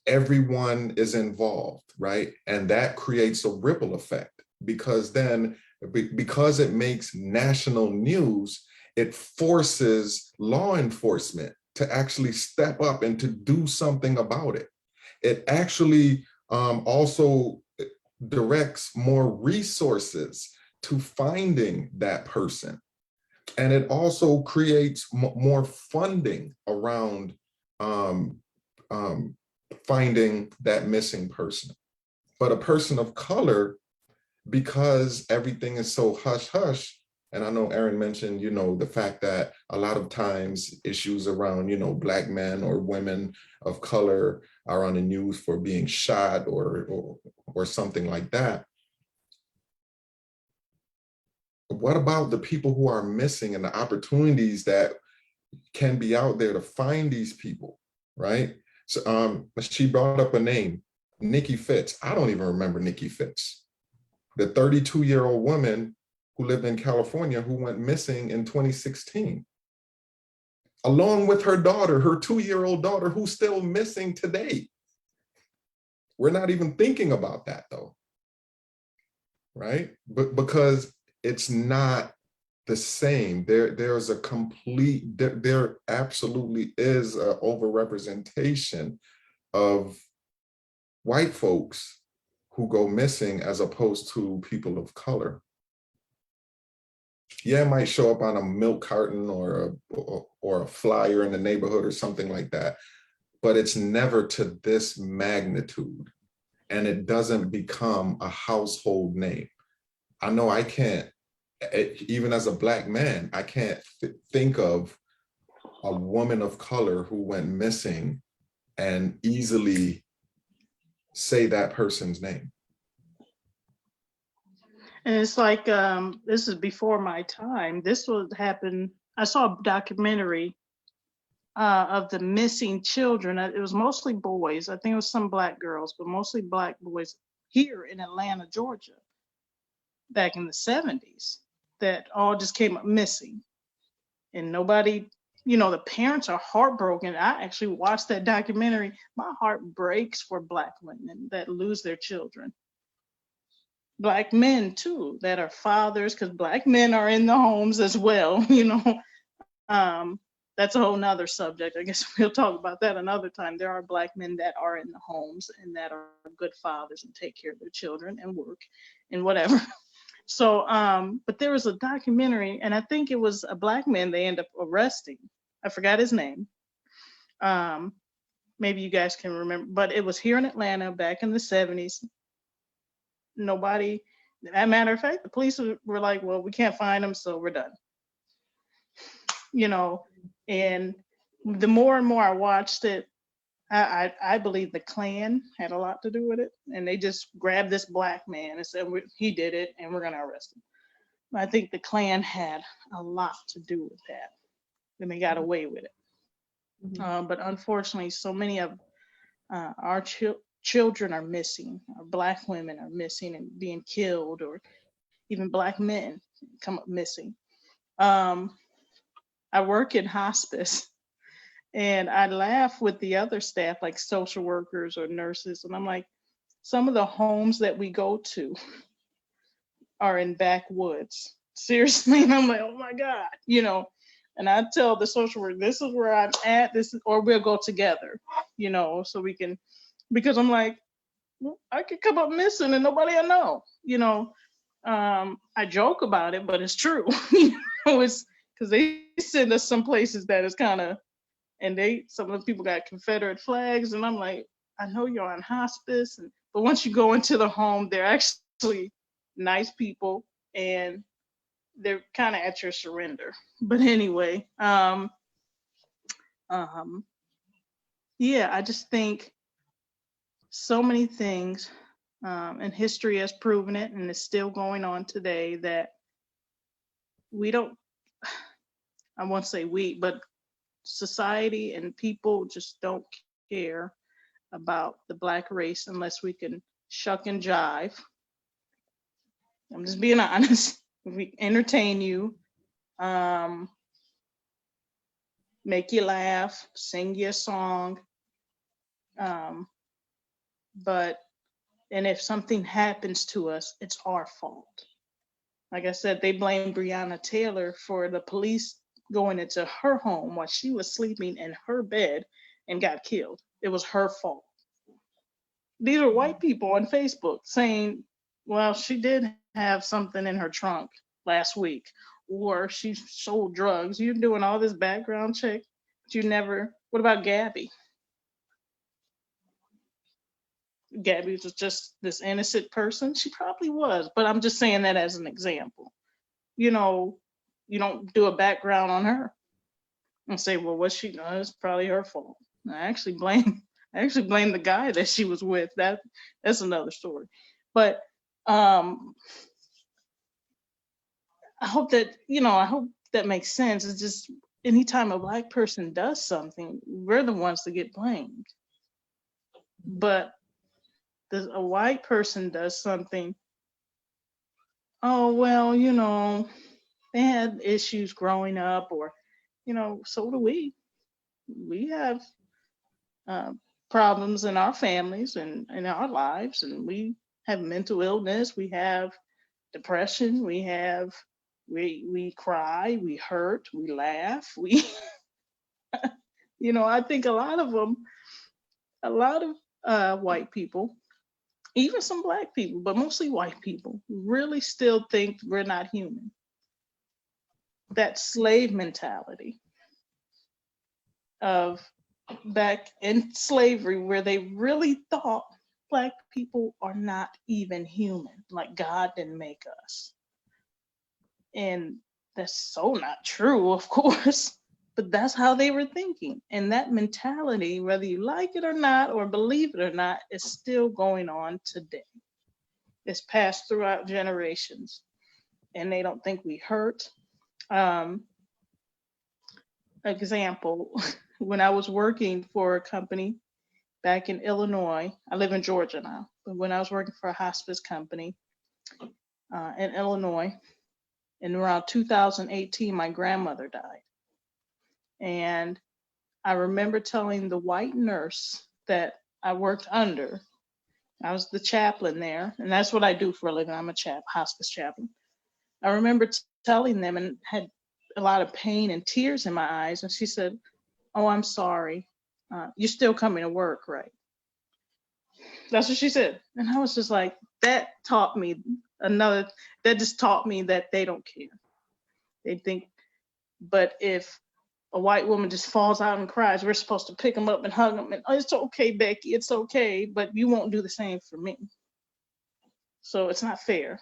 everyone is involved, right? And that creates a ripple effect, because then, because it makes national news, it forces law enforcement to actually step up and to do something about it. It actually also directs more resources to finding that person. And it also creates more funding around finding that missing person. But a person of color, because everything is so hush hush, and I know Aaron mentioned, the fact that a lot of times issues around, Black men or women of color are on the news for being shot or something like that. What about the people who are missing and the opportunities that can be out there to find these people, right? So she brought up a name, Nikki Fitz. I don't even remember Nikki Fitz, the 32-year-old woman who lived in California who went missing in 2016, along with her daughter, her 2-year-old daughter, who's still missing today. We're not even thinking about that though, right? But because it's not the same. There's a complete, there absolutely is an overrepresentation of white folks who go missing as opposed to people of color. Yeah, it might show up on a milk carton or a flyer in the neighborhood or something like that, but it's never to this magnitude, and it doesn't become a household name. I know I can't, even as a Black man, I can't think of a woman of color who went missing and easily say that person's name. And it's like, this is before my time. This would happen. I saw a documentary of the missing children. It was mostly boys. I think it was some Black girls, but mostly Black boys here in Atlanta, Georgia, back in the 70s, that all just came up missing. And nobody, the parents are heartbroken. I actually watched that documentary. My heart breaks for Black women that lose their children. Black men too, that are fathers, because Black men are in the homes as well, that's a whole nother subject. I guess we'll talk about that another time. There are Black men that are in the homes and that are good fathers and take care of their children and work and whatever. So, but there was a documentary, and I think it was a Black man they end up arresting. I forgot his name. Maybe you guys can remember, but it was here in Atlanta back in the 70s. Nobody, as a matter of fact, the police were like, well, we can't find him, so we're done. And the more and more I watched it, I believe the Klan had a lot to do with it. And they just grabbed this Black man and said, he did it and we're gonna arrest him. I think the Klan had a lot to do with that. And they got away with it. Mhm. But unfortunately, so many of our children are missing. Our Black women are missing and being killed, or even Black men come up missing. I work in hospice, and I laugh with the other staff, like social workers or nurses, and I'm like, some of the homes that we go to are in backwoods. Seriously, and I'm like, oh my God, and I tell the social worker, this is where I'm at, or we'll go together, so we can, because I'm like, well, I could come up missing and nobody will know, I joke about it, but it's true, it's because they send us some places that is kind of, and some of the people got Confederate flags, and I'm like, I know you're on hospice, but once you go into the home, they're actually nice people, and they're kind of at your surrender. But anyway, yeah, I just think so many things, and history has proven it, and it's still going on today, that we don't, I won't say we, but society and people just don't care about the Black race unless we can shuck and jive. I'm just being honest. We entertain you, make you laugh, sing you a song. But if something happens to us, it's our fault. Like I said, they blame Breonna Taylor for the police going into her home while she was sleeping in her bed and got killed. It was her fault. These are white people on Facebook saying, well, she did have something in her trunk last week, or she sold drugs. You're doing all this background check, but you never, what about Gabby? Gabby was just this innocent person. She probably was, but I'm just saying that as an example. You know, you don't do a background on her and say, well, what she does, probably her fault. I actually blame the guy that she was with. That's another story. But I hope that, I hope that makes sense. It's just anytime a Black person does something, we're the ones that get blamed. But a white person does something, oh, well, they had issues growing up, or, so do we. We have problems in our families and in our lives, and we have mental illness, we have depression, we cry, we hurt, we laugh, I think a lot of white people, even some Black people, but mostly white people, really still think we're not human. That slave mentality of back in slavery, where they really thought Black people are not even human, like God didn't make us. And that's so not true, of course, but that's how they were thinking. And that mentality, whether you like it or not, or believe it or not, is still going on today. It's passed throughout generations, and they don't think we hurt. Example, when I was working for a company back in Illinois, I live in Georgia now, but when I was working for a hospice company in Illinois, in around 2018, my grandmother died. And I remember telling the white nurse that I worked under, I was the chaplain there, and that's what I do for a living. I'm a hospice chaplain. I remember telling them, and had a lot of pain and tears in my eyes, and she said, oh, I'm sorry. You're still coming to work, right? That's what she said. And I was just like, that just taught me that they don't care. They think, but if a white woman just falls out and cries, we're supposed to pick them up and hug them, and oh, it's okay, Becky, it's okay, but you won't do the same for me. So it's not fair.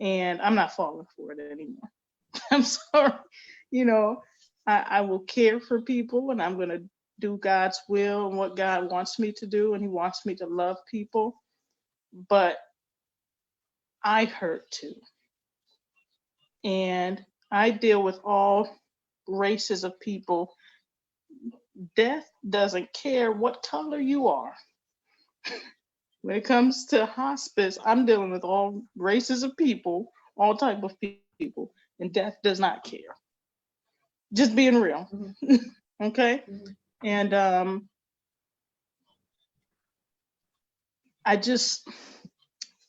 And I'm not falling for it anymore. I'm sorry. I will care for people, and I'm going to do God's will and what God wants me to do, and He wants me to love people. But I hurt too. And I deal with all races of people. Death doesn't care what color you are. When it comes to hospice, I'm dealing with all races of people, all type of people, and death does not care. Just being real. Okay? And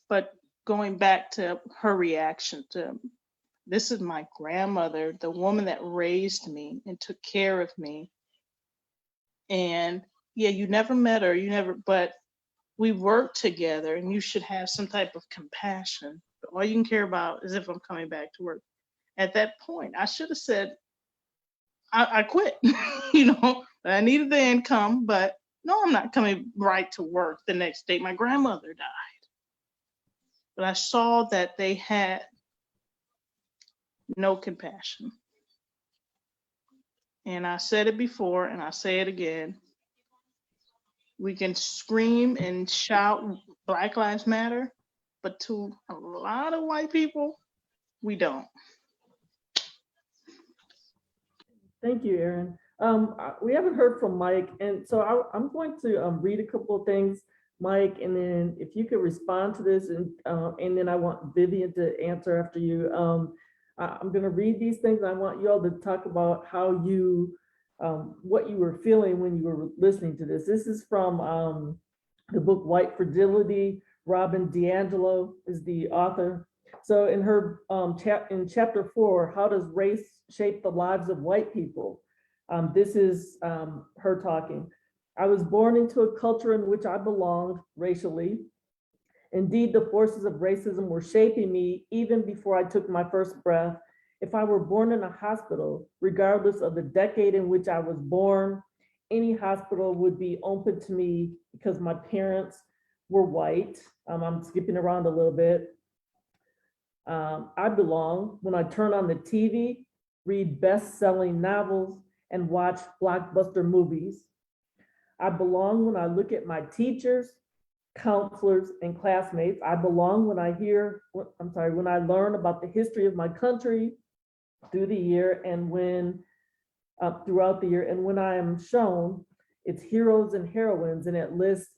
but going back to her reaction to, this is my grandmother, the woman that raised me and took care of me. And yeah, you never met her, but we worked together, and you should have some type of compassion. But all you can care about is if I'm coming back to work. At that point, I should have said, I quit, you know, I needed the income, but no, I'm not coming right to work the next day. My grandmother died. But I saw that they had no compassion. And I said it before and I say it again. We can scream and shout Black Lives Matter, but to a lot of white people, we don't. Thank you, Erin. We haven't heard from Mike, and so I'm going to read a couple of things, Mike, and then if you could respond to this, and then I want Vivian to answer after you. I'm going to read these things. I want you all to talk about how you, what you were feeling when you were listening to this. This is from the book White Fragility. Robin DiAngelo is the author. So in her in chapter 4, how does race shape the lives of white people? This is her talking. I was born into a culture in which I belonged racially. Indeed, the forces of racism were shaping me even before I took my first breath. If I were born in a hospital, regardless of the decade in which I was born, any hospital would be open to me because my parents were white. I'm skipping around a little bit. I belong when I turn on the TV, read best-selling novels, and watch blockbuster movies. I belong when I look at my teachers, counselors, and classmates. I belong when I when I learn about the history of my country through the year and throughout the year, and when I am shown its heroes and heroines, and it lists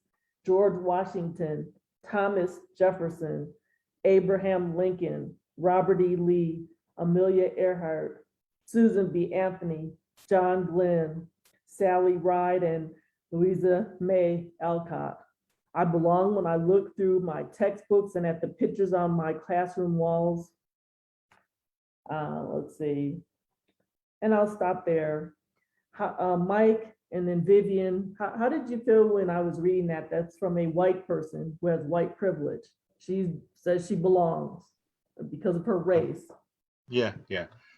George Washington, Thomas Jefferson, Abraham Lincoln, Robert E. Lee, Amelia Earhart, Susan B. Anthony, John Glenn, Sally Ride, and Louisa May Alcott. I belong when I look through my textbooks and at the pictures on my classroom walls. Let's see, and I'll stop there. Mike and then Vivian, how did you feel when I was reading that? That's from a white person who has white privilege. She says she belongs because of her race. Yeah.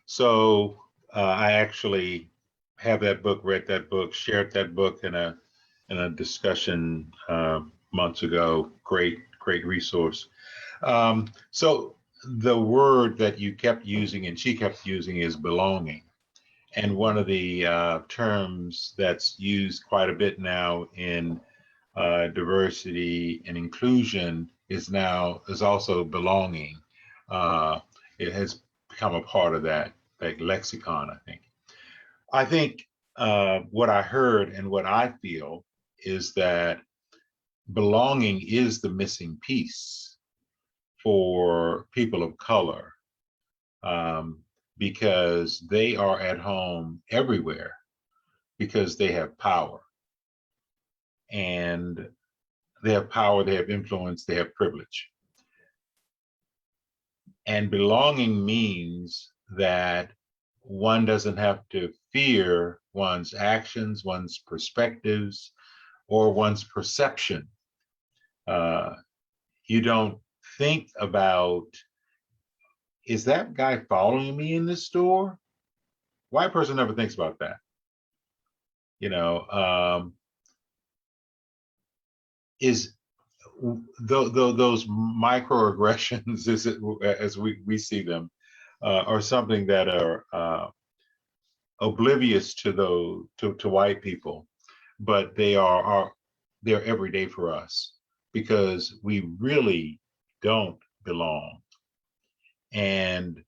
So I actually have that book, read that book, shared that book in a discussion months ago. Great resource. So the word that you kept using and she kept using is belonging. And one of the terms that's used quite a bit now in diversity and inclusion is also belonging. It has become a part of that lexicon, I think. I think what I heard and what I feel is that belonging is the missing piece for people of color, because they are at home everywhere because they have power. And they have power, they have influence, they have privilege. And belonging means that one doesn't have to fear one's actions, one's perspectives, or one's perception. You don't think about, is that guy following me in this store? White person never thinks about that. Is those microaggressions, as we see them, are something that are oblivious to white people, but they're every day for us because we really don't belong. And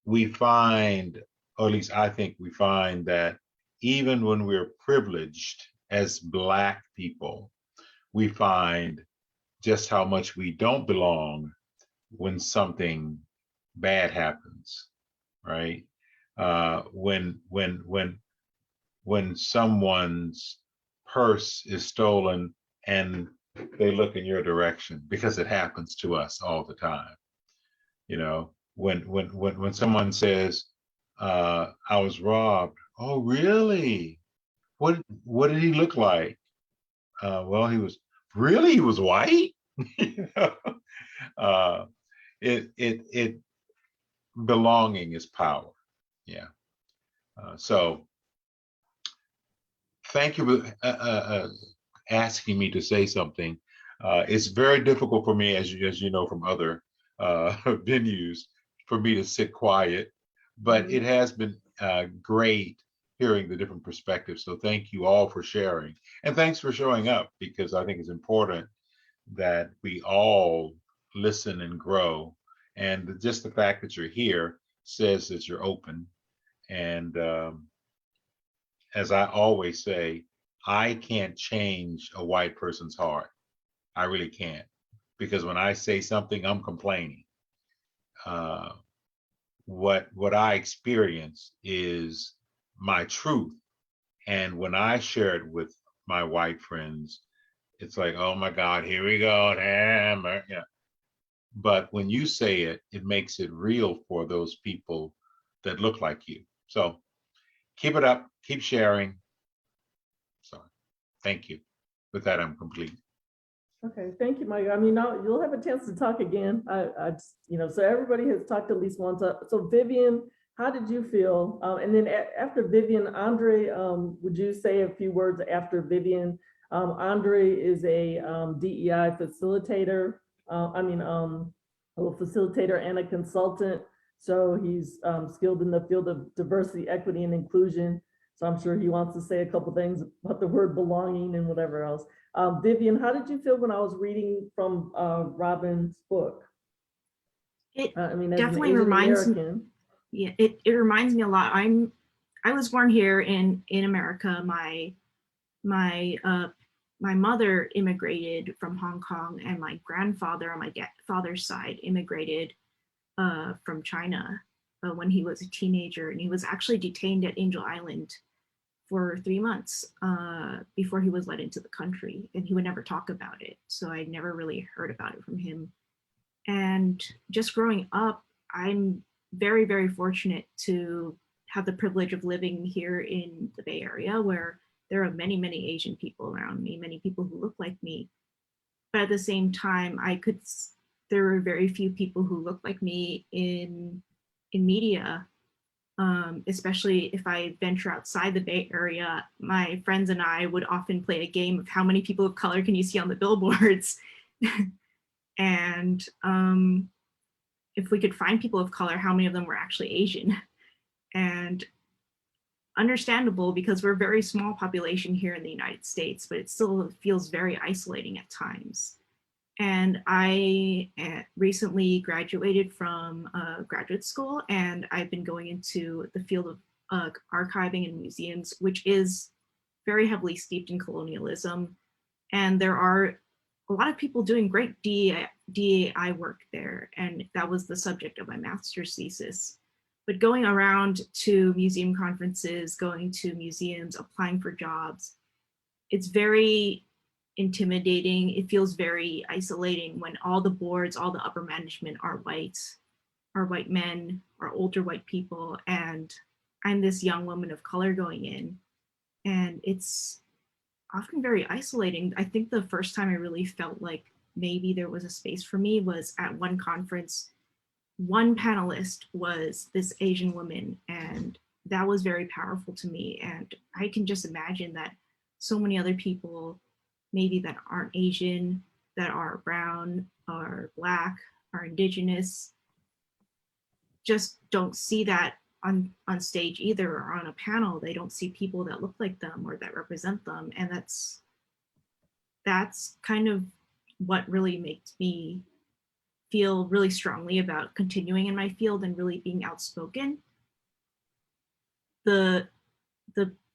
we find, or at least I think we find, that even when we're privileged as Black people, we find just how much we don't belong when something bad happens, right? When someone's purse is stolen and they look in your direction, because it happens to us all the time. When someone says, I was robbed. Oh, really? What did he look like? Well, he was white. It belonging is power. Yeah. So thank you for asking me to say something. It's very difficult for me, as you know from other venues, for me to sit quiet, but it has been great hearing the different perspectives. So thank you all for sharing, and thanks for showing up, because I think it's important that we all listen and grow. And just the fact that you're here says that you're open. And as I always say, I can't change a white person's heart. I really can't, because when I say something, I'm complaining. What I experience is my truth, and when I share it with my white friends, it's like, oh my God, here we go, hammer. Yeah. But when you say it, it makes it real for those people that look like you. So keep it up, keep sharing. So thank you. With that, I'm complete. Okay, thank you, Mike. I mean, now you'll have a chance to talk again. So everybody has talked at least once. So Vivian, how did you feel? And then after Vivian, Andre, would you say a few words after Vivian? Andre is a DEI facilitator. A facilitator and a consultant. So he's skilled in the field of diversity, equity, and inclusion. So I'm sure he wants to say a couple things about the word belonging and whatever else. Vivian, how did you feel when I was reading from Robin's book? It as definitely an Asian reminds me. American. Yeah, it reminds me a lot. I was born here in America. My mother immigrated from Hong Kong, and my grandfather on my father's side immigrated from China when he was a teenager, and he was actually detained at Angel Island for 3 months before he was let into the country, and he would never talk about it. So I never really heard about it from him. And just growing up, I'm very, very fortunate to have the privilege of living here in the Bay Area, where there are many, many Asian people around me, many people who look like me. But at the same time, there were very few people who look like me in media. Especially if I venture outside the Bay Area, my friends and I would often play a game of how many people of color can you see on the billboards? And if we could find people of color, how many of them were actually Asian? And understandable, because we're a very small population here in the United States, but it still feels very isolating at times. And I recently graduated from graduate school, and I've been going into the field of archiving and museums, which is very heavily steeped in colonialism. And there are a lot of people doing great DEI work there, and that was the subject of my master's thesis. But going around to museum conferences, going to museums, applying for jobs, it's very intimidating. It feels very isolating when all the boards, all the upper management are white men, are older white people, and I'm this young woman of color going in, and it's often very isolating. I think the first time I really felt like maybe there was a space for me was at one conference. One panelist was this Asian woman, and that was very powerful to me. And I can just imagine that so many other people, maybe that aren't Asian, that are brown, are Black, are Indigenous, just don't see that on stage either, or on a panel. They don't see people that look like them or that represent them. And that's kind of what really makes me feel really strongly about continuing in my field and really being outspoken. The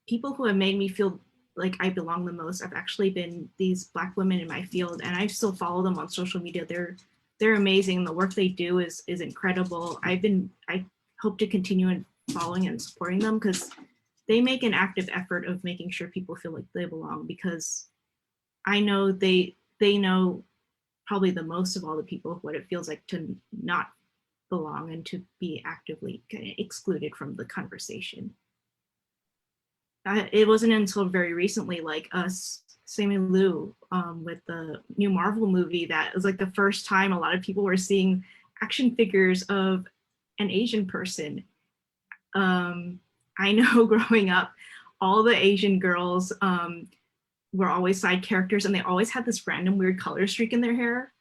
people who have made me feel like I belong the most have actually been these Black women in my field, and I still follow them on social media. They're amazing. The work they do is incredible. I hope to continue in following and supporting them, because they make an active effort of making sure people feel like they belong, because I know they know probably the most of all the people what it feels like to not belong and to be actively kind of excluded from the conversation. It wasn't until very recently, like Simu Liu with the new Marvel movie, that was like the first time a lot of people were seeing action figures of an Asian person. I know growing up, all the Asian girls were always side characters, and they always had this random weird color streak in their hair.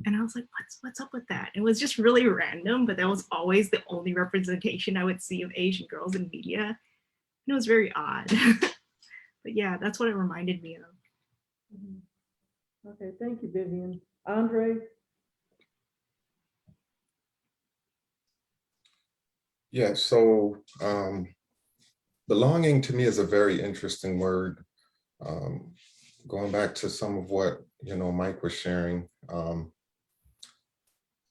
And I was like, what's up with that? It was just really random, but that was always the only representation I would see of Asian girls in media. And it was very odd. But yeah, that's what it reminded me of. Okay, thank you, Vivian. Andre? Yeah, so belonging to me is a very interesting word. Going back to some of what Mike was sharing,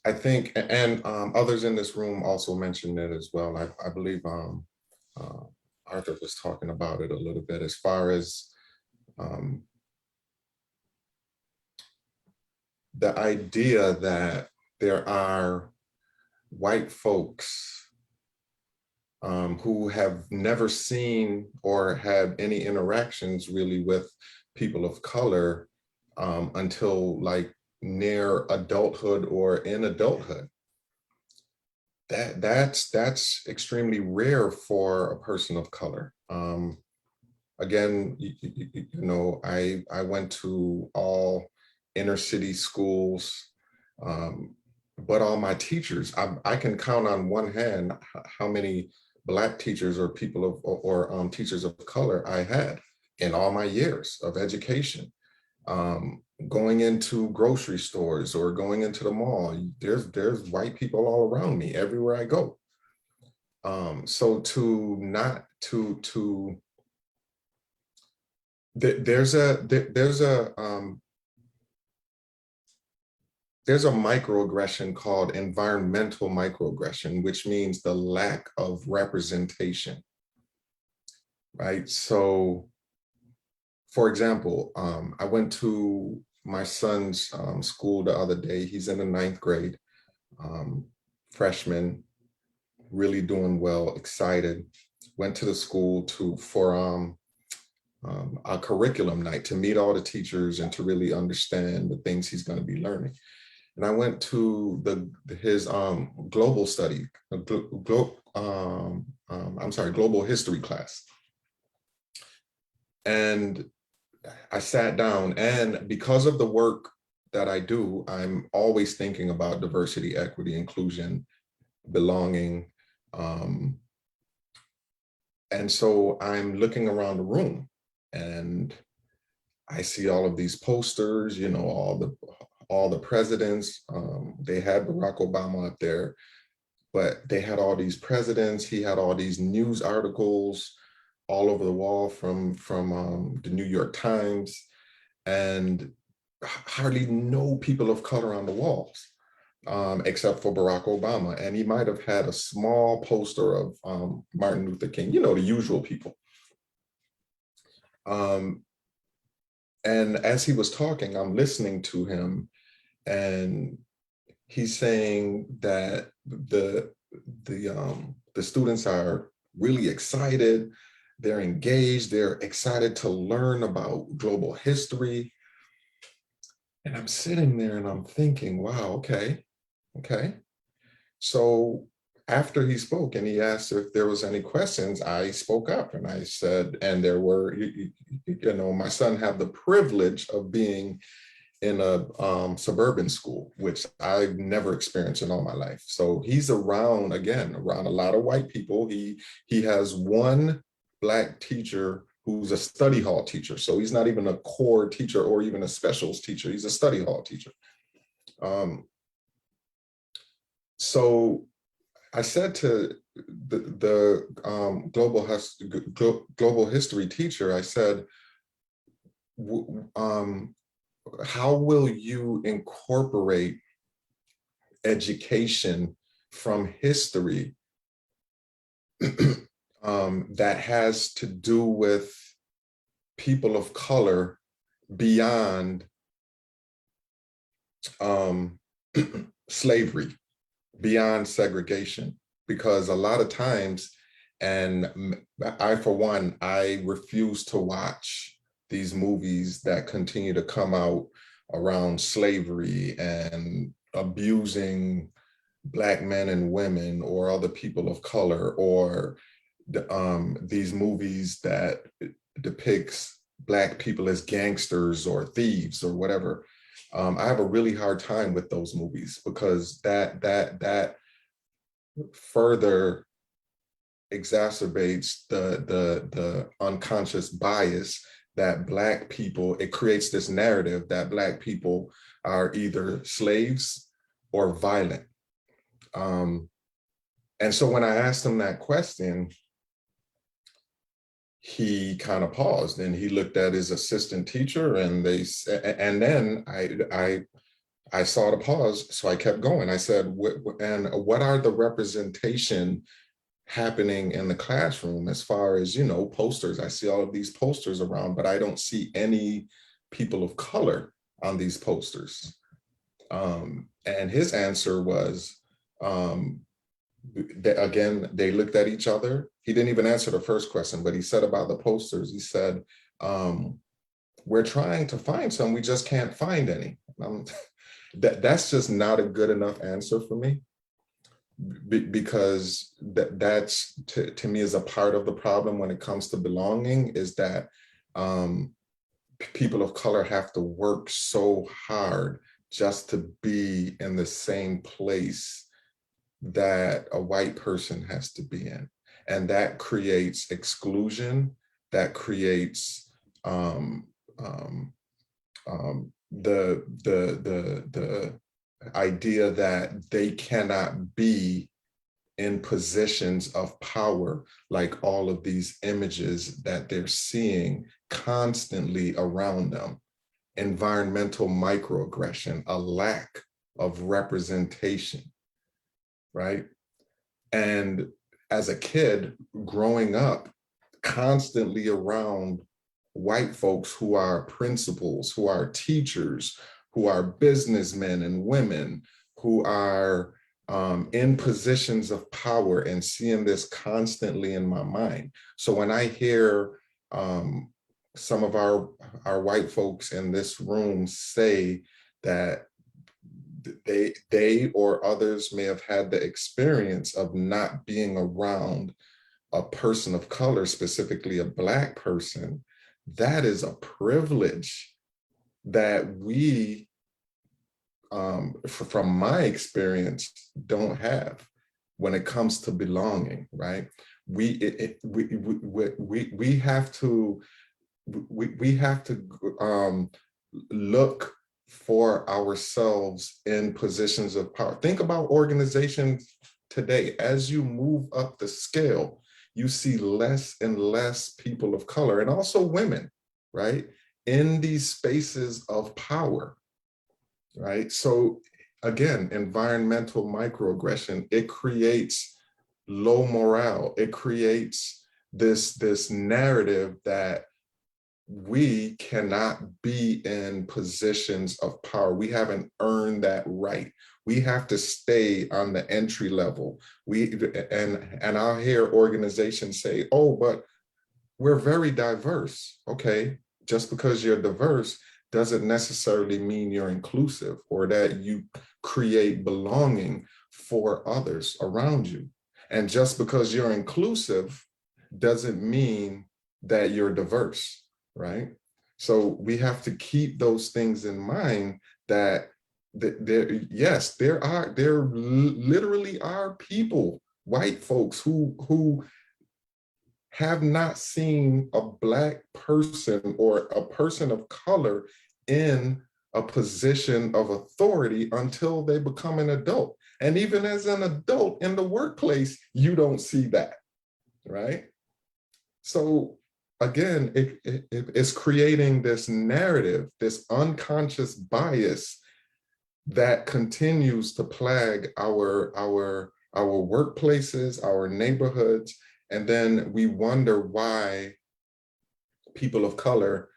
I think, and others in this room also mentioned it as well. I believe Arthur was talking about it a little bit as far as the idea that there are white folks who have never seen or had any interactions really with people of color until like near adulthood or in adulthood. That's extremely rare for a person of color. Again, I went to all inner city schools, but all my teachers, I can count on one hand how many Black teachers or people of or teachers of color I had in all my years of education. Going into grocery stores or going into the mall, there's white people all around me everywhere I go. So there's a microaggression called environmental microaggression, which means the lack of representation, right? So, for example, I went to my son's school the other day. He's in the 9th grade, freshman, really doing well, excited. Went to the school for a curriculum night to meet all the teachers and to really understand the things he's going to be learning. And I went to his global study, global history class. And I sat down, and because of the work that I do, I'm always thinking about diversity, equity, inclusion, belonging. And so I'm looking around the room and I see all of these posters, all the presidents. They had Barack Obama up there, but they had all these presidents. He had all these news articles all over the wall from the New York Times, and hardly no people of color on the walls, except for Barack Obama. And he might have had a small poster of Martin Luther King, the usual people. And as he was talking, I'm listening to him, and he's saying that the students are really excited. They're engaged. They're excited to learn about global history. And I'm sitting there and I'm thinking, wow, okay. So after he spoke and he asked if there was any questions, I spoke up and I said, and there were, my son had the privilege of being in a suburban school, which I've never experienced in all my life. So he's around a lot of white people. He has one Black teacher who's a study hall teacher. So he's not even a core teacher or even a specials teacher. He's a study hall teacher. So I said to the global history teacher, I said, how will you incorporate education from history that has to do with people of color beyond slavery, beyond segregation? Because a lot of times, and I, for one, I refuse to watch these movies that continue to come out around slavery and abusing Black men and women or other people of color, or these movies that depicts Black people as gangsters or thieves or whatever. I have a really hard time with those movies because that further exacerbates the unconscious bias that Black people, it creates this narrative that Black people are either slaves or violent. And so when I asked him that question, he kind of paused and he looked at his assistant teacher, and then I saw the pause, so I kept going. I said, what are the representation happening in the classroom as far as, posters? I see all of these posters around, but I don't see any people of color on these posters. And his answer was, again, they looked at each other. He didn't even answer the first question, but he said about the posters, he said, we're trying to find some, we just can't find any. That's just not a good enough answer for me, because that's to me is a part of the problem when it comes to belonging, is that people of color have to work so hard just to be in the same place that a white person has to be in. And that creates exclusion, that creates the idea that they cannot be in positions of power, like all of these images that they're seeing constantly around them. Environmental microaggression, a lack of representation, right? And as a kid growing up constantly around white folks who are principals, who are teachers, who are businessmen and women, who are in positions of power, and seeing this constantly in my mind. So when I hear some of our white folks in this room say that they or others may have had the experience of not being around a person of color, specifically a Black person, that is a privilege that we, from my experience, don't have when it comes to belonging, right? We have to look for ourselves in positions of power. Think about organizations today. As you move up the scale, you see less and less people of color, and also women, right, in these spaces of power, right? So again, environmental microaggression, it creates low morale. It creates this narrative that we cannot be in positions of power. We haven't earned that right. We have to stay on the entry level. And I'll hear organizations say, oh, but we're very diverse. Okay, just because you're diverse doesn't necessarily mean you're inclusive or that you create belonging for others around you. And just because you're inclusive doesn't mean that you're diverse, right? So we have to keep those things in mind, that there literally are people, white folks who have not seen a Black person or a person of color in a position of authority until they become an adult. And even as an adult in the workplace, you don't see that, right? So again, it's creating this narrative, this unconscious bias that continues to plague our workplaces, our neighborhoods. And then we wonder why people of color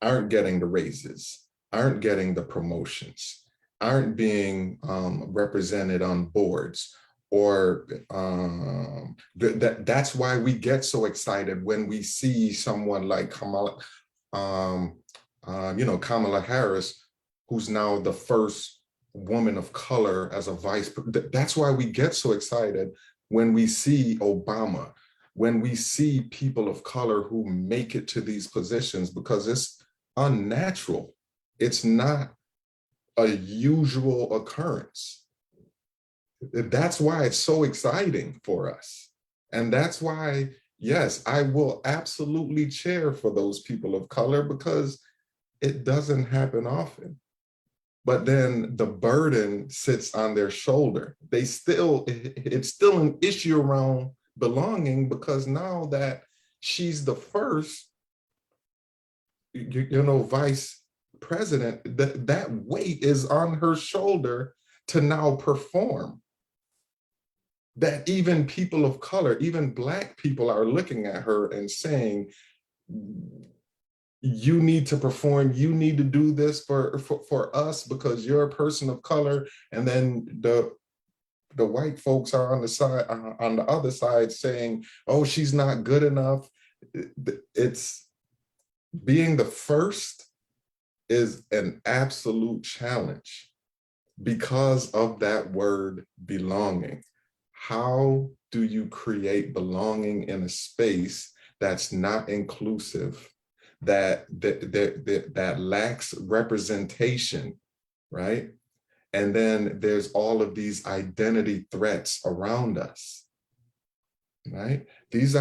aren't getting the raises, aren't getting the promotions, aren't being represented on boards, or that's why we get so excited when we see someone like Kamala Harris, who's now the first woman of color as a vice. That's why we get so excited when we see Obama, when we see people of color who make it to these positions, because it's unnatural. It's not a usual occurrence. That's why it's so exciting for us. And that's why, yes, I will absolutely cheer for those people of color, because it doesn't happen often. But then the burden sits on their shoulder. It's still an issue around belonging, because now that she's the first, vice president, that weight is on her shoulder to now perform. That even people of color, even Black people, are looking at her and saying, you need to perform, you need to do this for us because you're a person of color. And then the white folks are on the other side saying, oh, she's not good enough. It's being the first is an absolute challenge because of that word belonging. How do you create belonging in a space that's not inclusive, that lacks representation, right? And then there's all of these identity threats around us, right? These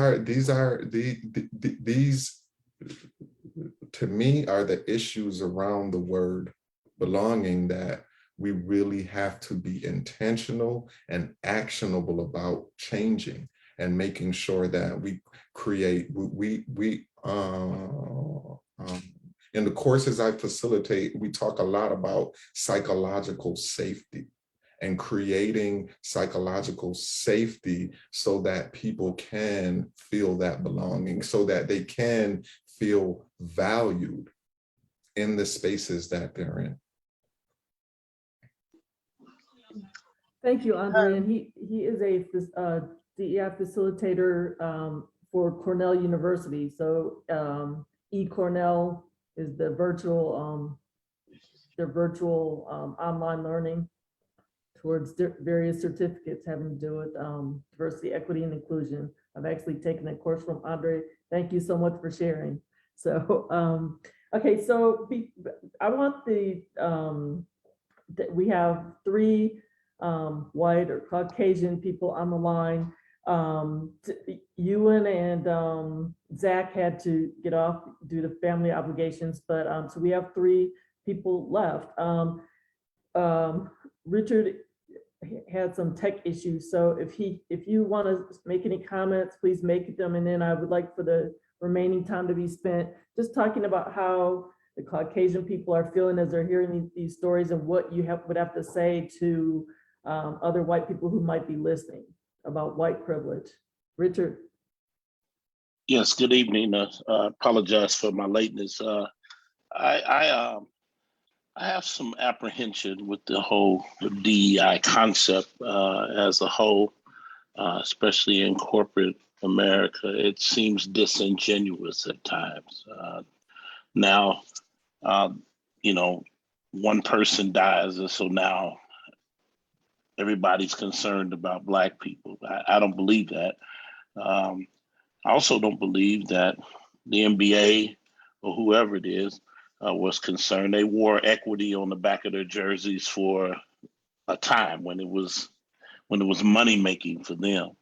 to me are the issues around the word belonging that we really have to be intentional and actionable about changing and making sure that we create, in the courses I facilitate, we talk a lot about psychological safety and creating psychological safety so that people can feel that belonging, so that they can feel valued in the spaces that they're in. Thank you, Andre. And he is a DEI facilitator for Cornell University. So eCornell is the virtual, their virtual online learning towards various certificates having to do with diversity, equity, and inclusion. I've actually taken a course from Andre. Thank you so much for sharing. So, okay, so I want we have 3 white or Caucasian people on the line. Ewan and Zach had to get off due to family obligations, but so we have 3 people left. Richard had some tech issues, so if you want to make any comments, please make them, and then I would like for the remaining time to be spent just talking about how the Caucasian people are feeling as they're hearing these stories, and what you would have to say to other white people who might be listening about white privilege. Richard. Yes, good evening. Apologize for my lateness. I have some apprehension with the whole DEI concept as a whole, especially in corporate America. It seems disingenuous at times. Now, one person dies, and so now everybody's concerned about Black people. I don't believe that. I also don't believe that the NBA or whoever it is was concerned. They wore equity on the back of their jerseys for a time when it was money making for them,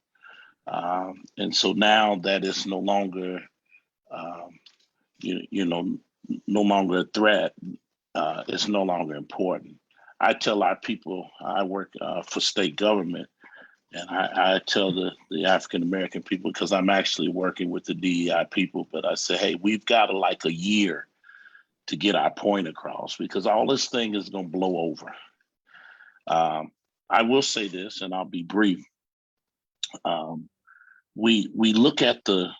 and so now that is no longer, no longer a threat. It's no longer important. I tell our people, I work for state government, and I tell the African-American people, because I'm actually working with the DEI people, but I say, hey, we've got like a year to get our point across, because all this thing is going to blow over. I will say this, and I'll be brief. We look at the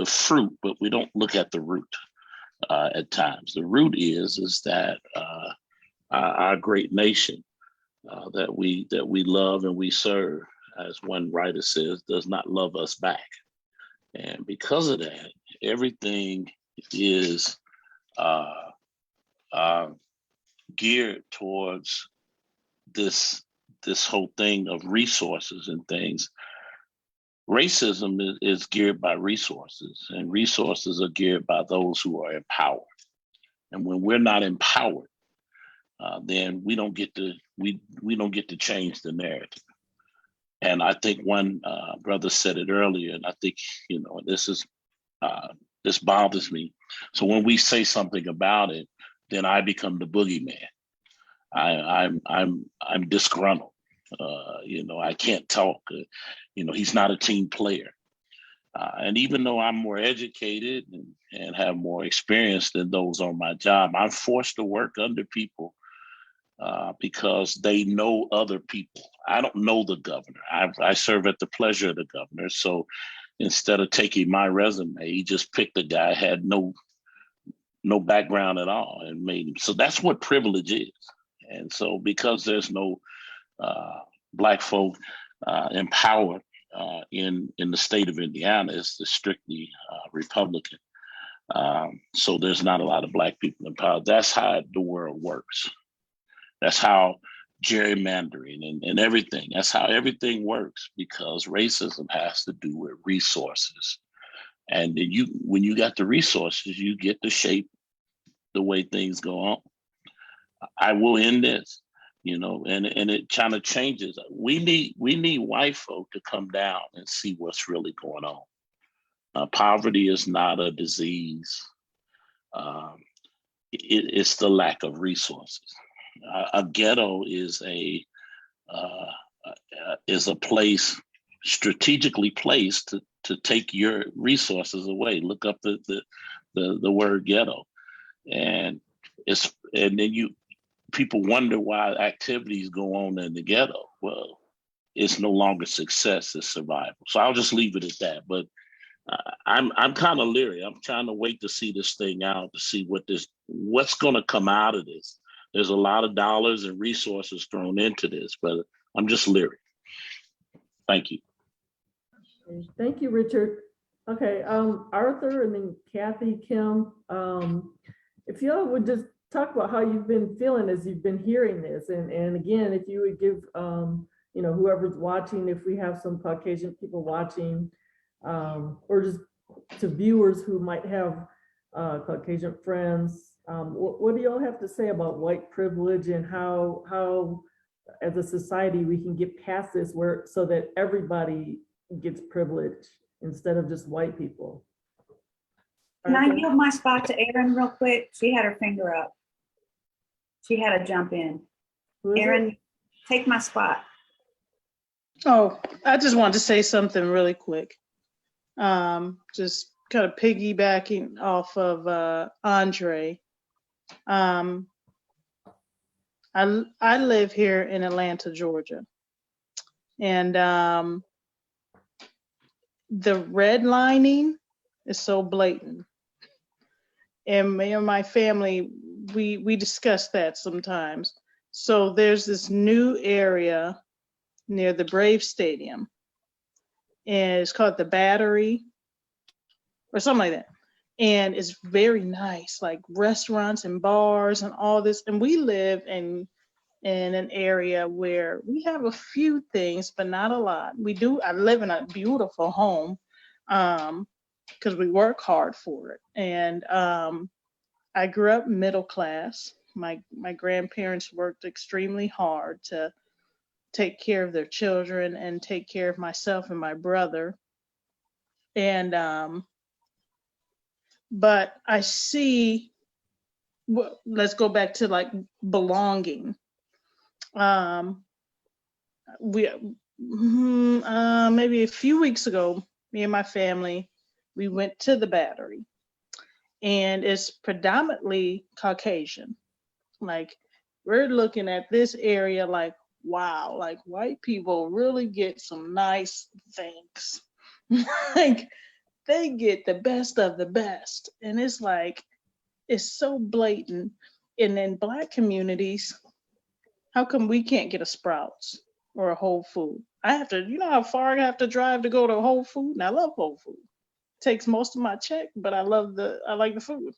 fruit, but we don't look at the root at times. The root is that our great nation that we love and we serve, as one writer says, does not love us back. And because of that, everything is geared towards this whole thing of resources and things, Racism is geared by resources, and resources are geared by those who are empowered. And when we're not empowered, then we don't get to change the narrative. And I think one brother said it earlier, and I think this bothers me. So when we say something about it, then I become the boogeyman. I'm disgruntled. I can't talk. He's not a team player. And even though I'm more educated and have more experience than those on my job, I'm forced to work under people because they know other people. I don't know the governor. I serve at the pleasure of the governor. So instead of taking my resume, he just picked a guy who had no background at all and made him. So that's what privilege is. And so because there's no Black folk empowered in the state of Indiana, it's strictly Republican. So there's not a lot of Black people in power. That's how the world works. That's how gerrymandering and everything, that's how everything works, because racism has to do with resources. And then when you got the resources, you get to shape the way things go on. I will end this, and it kind of changes. We need white folk to come down and see what's really going on. Poverty is not a disease. It's the lack of resources. A ghetto is a place strategically placed to take your resources away. Look up the word ghetto, and then people wonder why activities go on in the ghetto. Well, it's no longer success; it's survival. So I'll just leave it at that. But I'm kind of leery. I'm trying to wait to see this thing out, to see what's going to come out of this. There's a lot of dollars and resources thrown into this, but I'm just leery. Thank you. Thank you, Richard. Okay, Arthur and then Kathy, Kim, if y'all would just talk about how you've been feeling as you've been hearing this. And again, if you would give, whoever's watching, if we have some Caucasian people watching, or just to viewers who might have Caucasian friends, what do y'all have to say about white privilege and how as a society we can get past this so that everybody gets privilege instead of just white people? Can I give my spot to Erin real quick? She had her finger up. She had to jump in. Erin, take my spot. Oh, I just wanted to say something really quick. Just kind of piggybacking off of Andre. I live here in Atlanta, Georgia, and the redlining is so blatant. And me and my family, we discuss that sometimes. So there's this new area near the Brave Stadium, and it's called the Battery or something like that. And it's very nice, like restaurants and bars and all this. And we live in an area where we have a few things, but not a lot. I live in a beautiful home because we work hard for it. And I grew up middle class. My grandparents worked extremely hard to take care of their children and take care of myself and my brother. And but I see, let's go back to like belonging. Maybe a few weeks ago, me and my family, we went to the Battery, and it's predominantly Caucasian. Like, we're looking at this area like, wow, like white people really get some nice things. Like, they get the best of the best. And it's like, it's so blatant. And in Black communities, how come we can't get a Sprouts or a Whole Food? I have to, how far I have to drive to go to Whole Food? And I love Whole Food. It takes most of my check, but I like the food.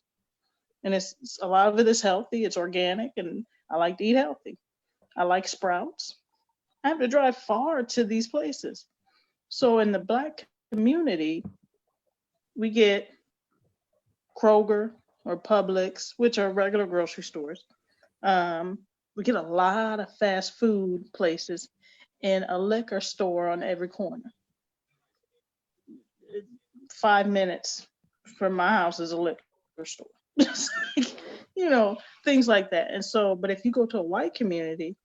And it's a lot of it is healthy, it's organic, and I like to eat healthy. I like Sprouts. I have to drive far to these places. So in the Black community, we get Kroger or Publix, which are regular grocery stores. We get a lot of fast food places and a liquor store on every corner. 5 minutes from my house is a liquor store. You know, things like that. And so, but if you go to a white community,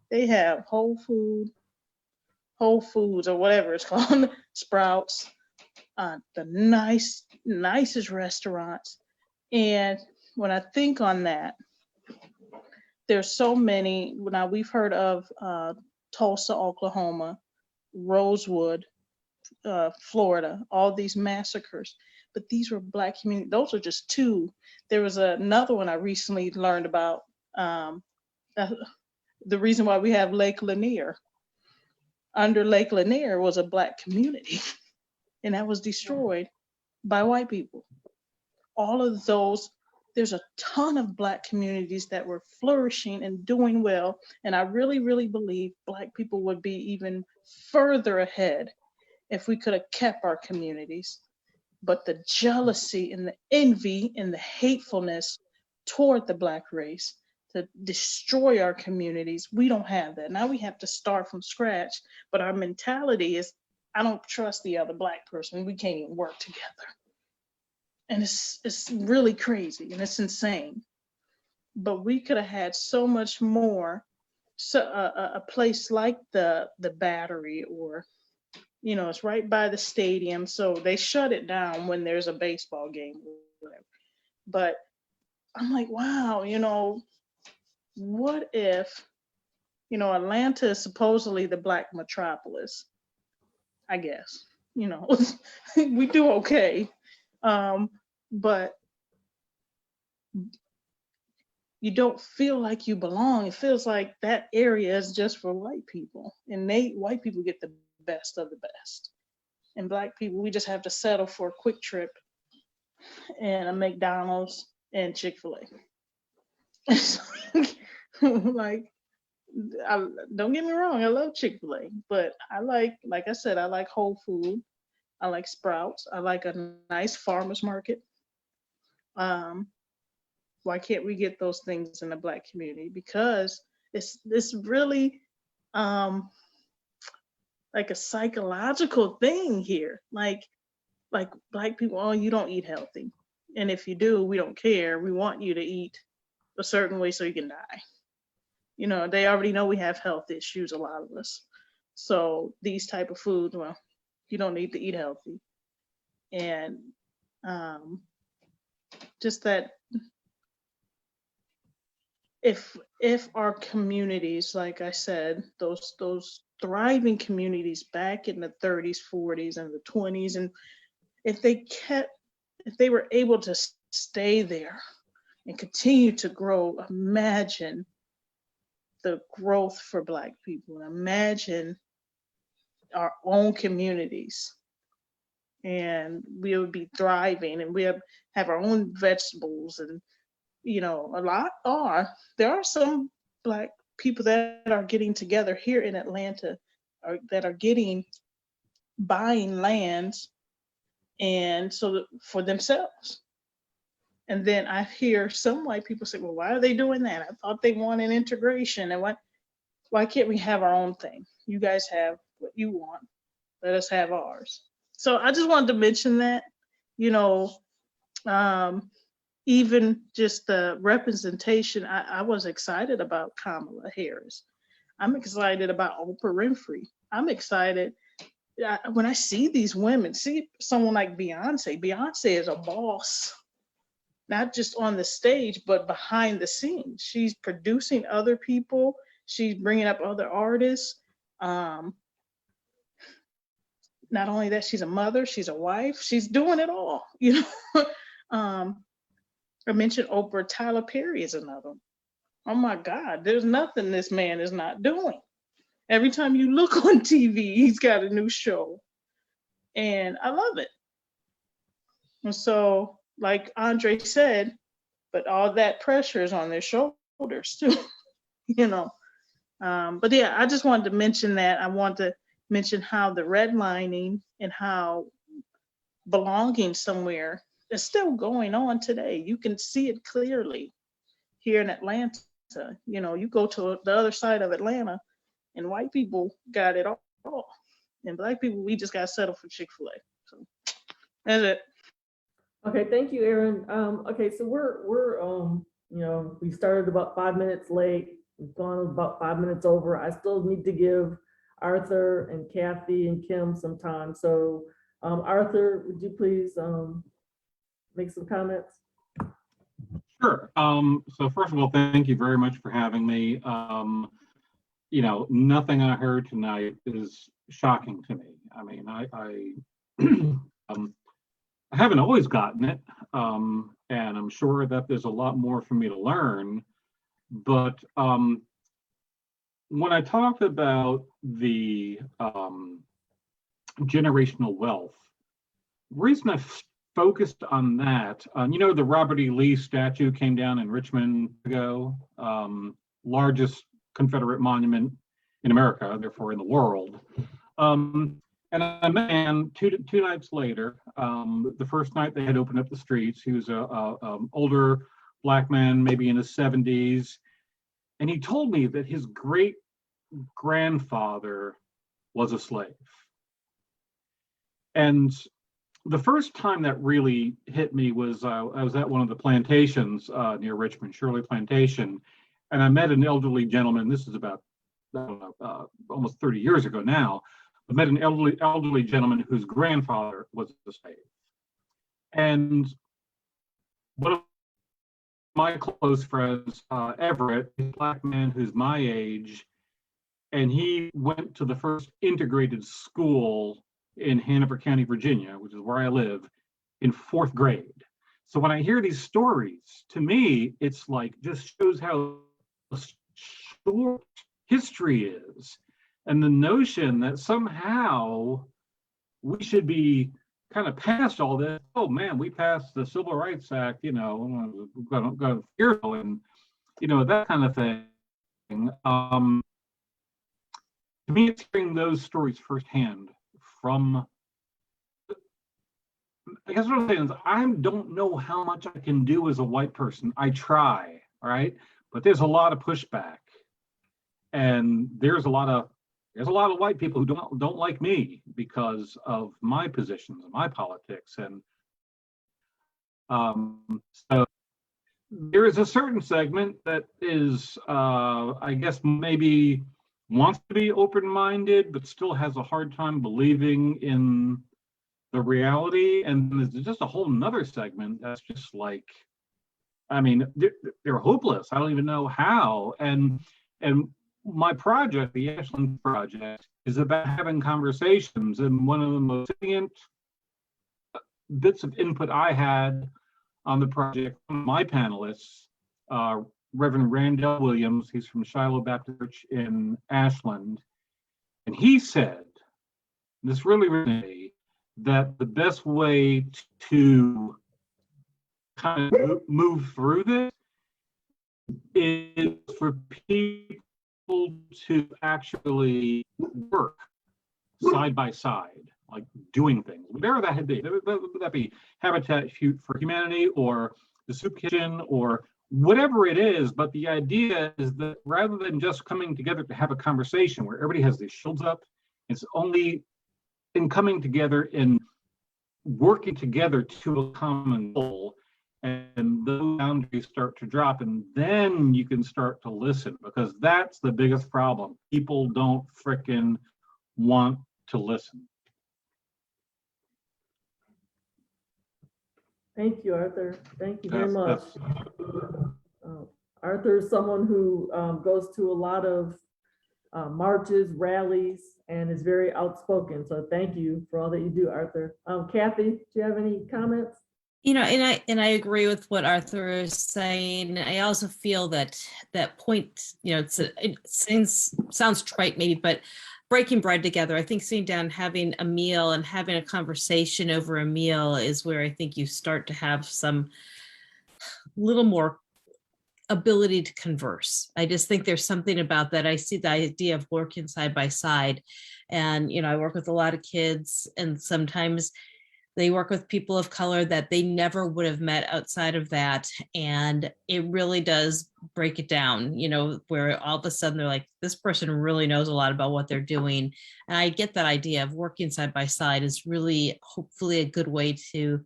they have Whole Foods or whatever it's called, Sprouts, the nicest restaurants. And when I think on that, there's so many. Now we've heard of Tulsa, Oklahoma, Rosewood, Florida, all these massacres, but these were Black communities. Those are just two. There was another one I recently learned about. The reason why we have Lake Lanier. Under Lake Lanier was a Black community, and that was destroyed by white people. All of those, there's a ton of Black communities that were flourishing and doing well, and I really, really believe Black people would be even further ahead if we could have kept our communities. But the jealousy and the envy and the hatefulness toward the Black race to destroy our communities, we don't have that. Now we have to start from scratch, but our mentality is, I don't trust the other Black person. We can't even work together. And it's really crazy and it's insane. But we could have had so much more. So a place like the Battery, or, you know, it's right by the stadium, so they shut it down when there's a baseball game or whatever. But I'm like, wow, you know, what if, you know, Atlanta is supposedly the Black metropolis, I guess, you know, we do okay. But you don't feel like you belong. It feels like that area is just for white people, and white people get the best of the best. And Black people, we just have to settle for a Quick Trip and a McDonald's and Chick-fil-A. Like, don't get me wrong, I love Chick-fil-A, but like I said, I like Whole Foods, I like Sprouts, I like a nice farmer's market. Why can't we get those things in the Black community? Because it's really like a psychological thing here. Like Black people, oh, you don't eat healthy, and if you do, we don't care. We want you to eat a certain way so you can die. You know, they already know we have health issues, a lot of us. So these type of foods, well, you don't need to eat healthy. And just that if our communities, like I said, those thriving communities back in the 30s, 40s, and the 20s, and if they were able to stay there and continue to grow, imagine the growth for Black people. Imagine our own communities, and we would be thriving, and we have our own vegetables. And, you know, there are some Black people that are getting together here in Atlanta, that are buying lands, and so for themselves. And then I hear some white people say, well, why are they doing that? I thought they wanted integration. And why can't we have our own thing? You guys have what you want. Let us have ours. So I just wanted to mention that, you know, even just the representation, I was excited about Kamala Harris. I'm excited about Oprah Winfrey. I'm excited when I see these women, see someone like Beyonce. Beyonce is a boss, not just on the stage, but behind the scenes. She's producing other people. She's bringing up other artists. Not only that, she's a mother, she's a wife, she's doing it all, you know. I mentioned Oprah. Tyler Perry is another one. Oh my God, there's nothing this man is not doing. Every time you look on TV, he's got a new show. And I love it. And so, like Andre said, but all that pressure is on their shoulders too, you know. But yeah, I just wanted to mention that. I want to mentioned how the redlining and how belonging somewhere is still going on today. You can see it clearly here in Atlanta. You know, you go to the other side of Atlanta and white people got it all. And Black people, we just got settled for Chick-fil-A. So that's it. Okay, thank you, Erin. Okay, so we're you know, we started about 5 minutes late. We've gone about 5 minutes over. I still need to give Arthur and Kathy and Kim some time. So Arthur, would you please make some comments? Sure. So first of all, thank you very much for having me. You know, nothing I heard tonight is shocking to me. I mean, I haven't always gotten it, and I'm sure that there's a lot more for me to learn. But when I talked about the generational wealth, the reason I focused on that, you know, the Robert E. Lee statue came down in Richmond ago, largest Confederate monument in America, therefore in the world. And a man, two nights later, the first night they had opened up the streets, he was a older Black man, maybe in his 70s, and he told me that his great grandfather was a slave. And the first time that really hit me was I was at one of the plantations near Richmond, Shirley Plantation, and I met an elderly gentleman. This is about almost 30 years ago now. I met an elderly gentleman whose grandfather was a slave. And one of my close friends, Everett, a Black man who's my age, and he went to the first integrated school in Hanover County, Virginia, which is where I live, in 4th grade. So when I hear these stories, to me, it's like just shows how short history is. And the notion that somehow we should be kind of past all this. Oh man, we passed the Civil Rights Act, you know, got fearful and, you know, that kind of thing. To me, it's hearing those stories firsthand from, I guess what I'm saying is I don't know how much I can do as a white person. I try, all right? But there's a lot of pushback. And there's a lot of white people who don't like me because of my positions and my politics. And so there is a certain segment that is, I guess, maybe wants to be open-minded, but still has a hard time believing in the reality. And there's just a whole nother segment that's just like, I mean, they're hopeless. I don't even know how. And my project, the Ashland Project, is about having conversations. And one of the most salient bits of input I had on the project from my panelists, Reverend Randall Williams, he's from Shiloh Baptist Church in Ashland. And he said, this really resonated, that the best way to kind of move through this is for people to actually work side by side, like doing things, whatever that be. Would that be Habitat for Humanity or the Soup Kitchen or whatever it is? But the idea is that rather than just coming together to have a conversation where everybody has their shields up, it's only in coming together and working together to a common goal. And those boundaries start to drop, and then you can start to listen, because that's the biggest problem. People don't frickin' want to listen. Thank you, Arthur. Thank you very much. Arthur is someone who goes to a lot of marches, rallies, and is very outspoken. So thank you for all that you do, Arthur. Kathy, do you have any comments? You know, and I agree with what Arthur is saying. I also feel that point, you know, it sounds trite maybe, but breaking bread together, I think sitting down, having a meal and having a conversation over a meal is where I think you start to have some little more ability to converse. I just think there's something about that. I see the idea of working side by side. And, I work with a lot of kids, and sometimes they work with people of color that they never would have met outside of that. And it really does break it down, where all of a sudden they're like, this person really knows a lot about what they're doing. And I get that idea of working side by side is really hopefully a good way to,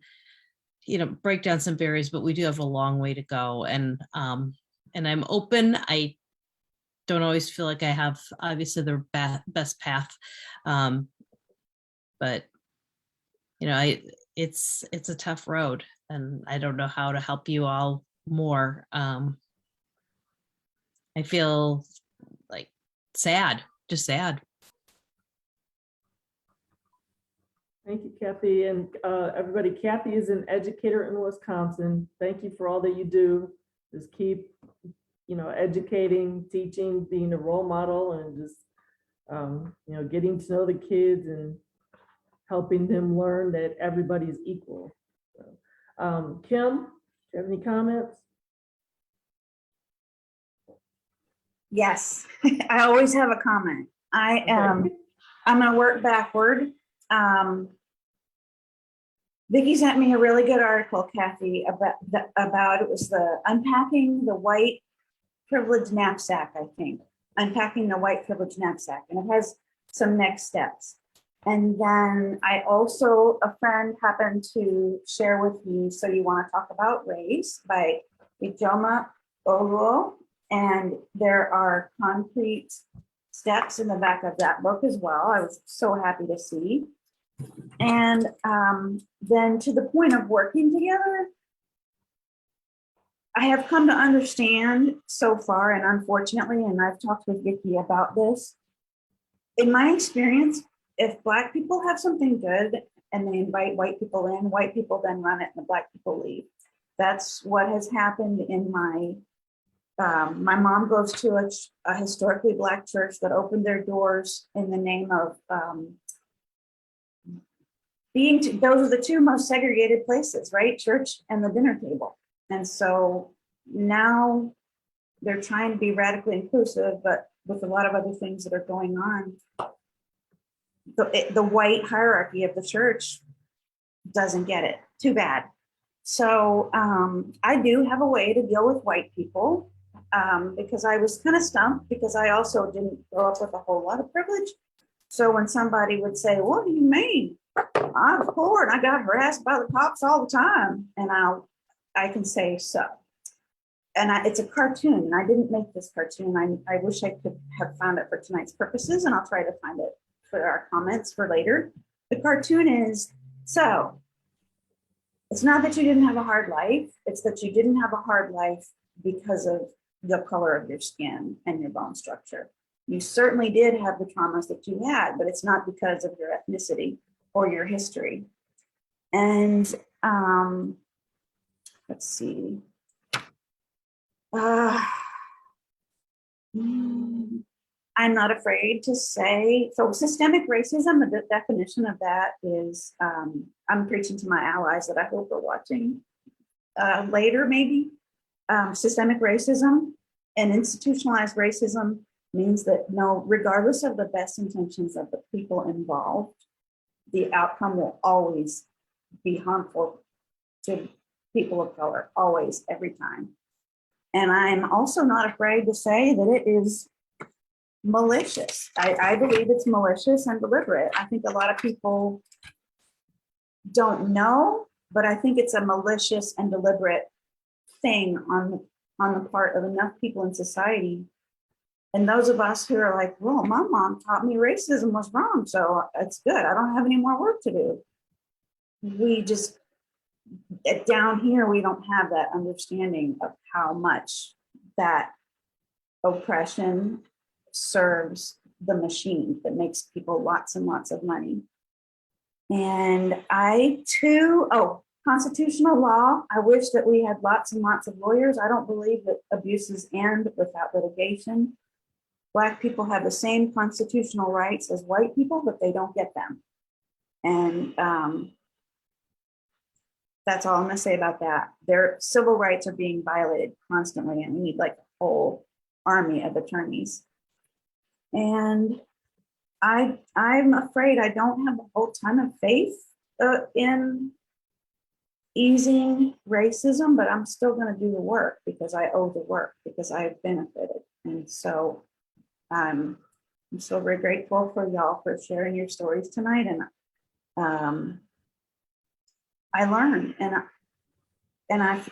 break down some barriers, but we do have a long way to go. And I'm open. I don't always feel like I have obviously the best path. But it's a tough road, and I don't know how to help you all more. I feel like just sad. Thank you, Kathy. And everybody, Kathy is an educator in Wisconsin. Thank you for all that you do. Just keep, educating, teaching, being a role model, and just, getting to know the kids and helping them learn that everybody's equal. So, Kim, do you have any comments? Yes, I always have a comment. I'm gonna work backward. Vicki sent me a really good article, Kathy, about it was the unpacking the white privilege knapsack, I think. Unpacking the white privilege knapsack, and it has some next steps. And then a friend happened to share with me, So You Want to Talk About Race by Ijoma Oluo. And there are concrete steps in the back of that book as well. I was so happy to see. And then to the point of working together, I have come to understand so far, and unfortunately, and I've talked with Vicki about this, in my experience, if Black people have something good and they invite white people in, white people then run it and the Black people leave. That's what has happened in my mom goes to a historically Black church that opened their doors in the name of those are the two most segregated places, right? Church and the dinner table. And so now they're trying to be radically inclusive, but with a lot of other things that are going on, the white hierarchy of the church doesn't get it. Too bad. So I do have a way to deal with white people because I was kind of stumped because I also didn't grow up with a whole lot of privilege. So when somebody would say, "What do you mean? I was poor and I got harassed by the cops all the time," and I can say so. And it's a cartoon, and I didn't make this cartoon. I wish I could have found it for tonight's purposes, and I'll try to find it for our comments for later. The cartoon is, so it's not that you didn't have a hard life, it's that you didn't have a hard life because of the color of your skin and your bone structure. You certainly did have the traumas that you had, but it's not because of your ethnicity or your history. And let's see. I'm not afraid to say, so systemic racism, the definition of that is, I'm preaching to my allies that I hope are watching later maybe. Systemic racism and institutionalized racism means that regardless of the best intentions of the people involved, the outcome will always be harmful to people of color, always, every time. And I'm also not afraid to say that it is malicious. I believe it's malicious and deliberate. I think a lot of people don't know, but I think it's a malicious and deliberate thing on the part of enough people in society. And those of us who are like, well, my mom taught me racism was wrong, so it's good. I don't have any more work to do. We just, down here, we don't have that understanding of how much that oppression serves the machine that makes people lots and lots of money. And I too, constitutional law, I wish that we had lots and lots of lawyers. I don't believe that abuses end without litigation. Black people have the same constitutional rights as white people, but they don't get them. And That's all I'm gonna say about that. Their civil rights are being violated constantly, and we need like a whole army of attorneys. And I'm afraid I don't have a whole ton of faith in easing racism, but I'm still gonna do the work because I owe the work, because I've benefited. And so I'm so very grateful for y'all for sharing your stories tonight. And I learned, and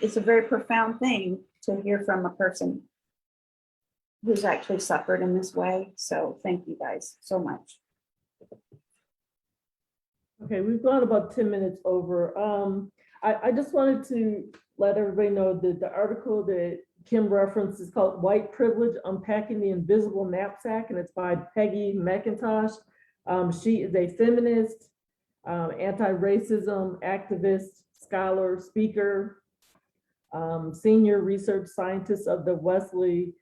it's a very profound thing to hear from a person who's actually suffered in this way. So thank you guys so much. Okay, we've gone about 10 minutes over. I just wanted to let everybody know that the article that Kim referenced is called White Privilege, Unpacking the Invisible Knapsack, and it's by Peggy McIntosh. She is a feminist, anti-racism activist, scholar, speaker, senior research scientist of the Wesley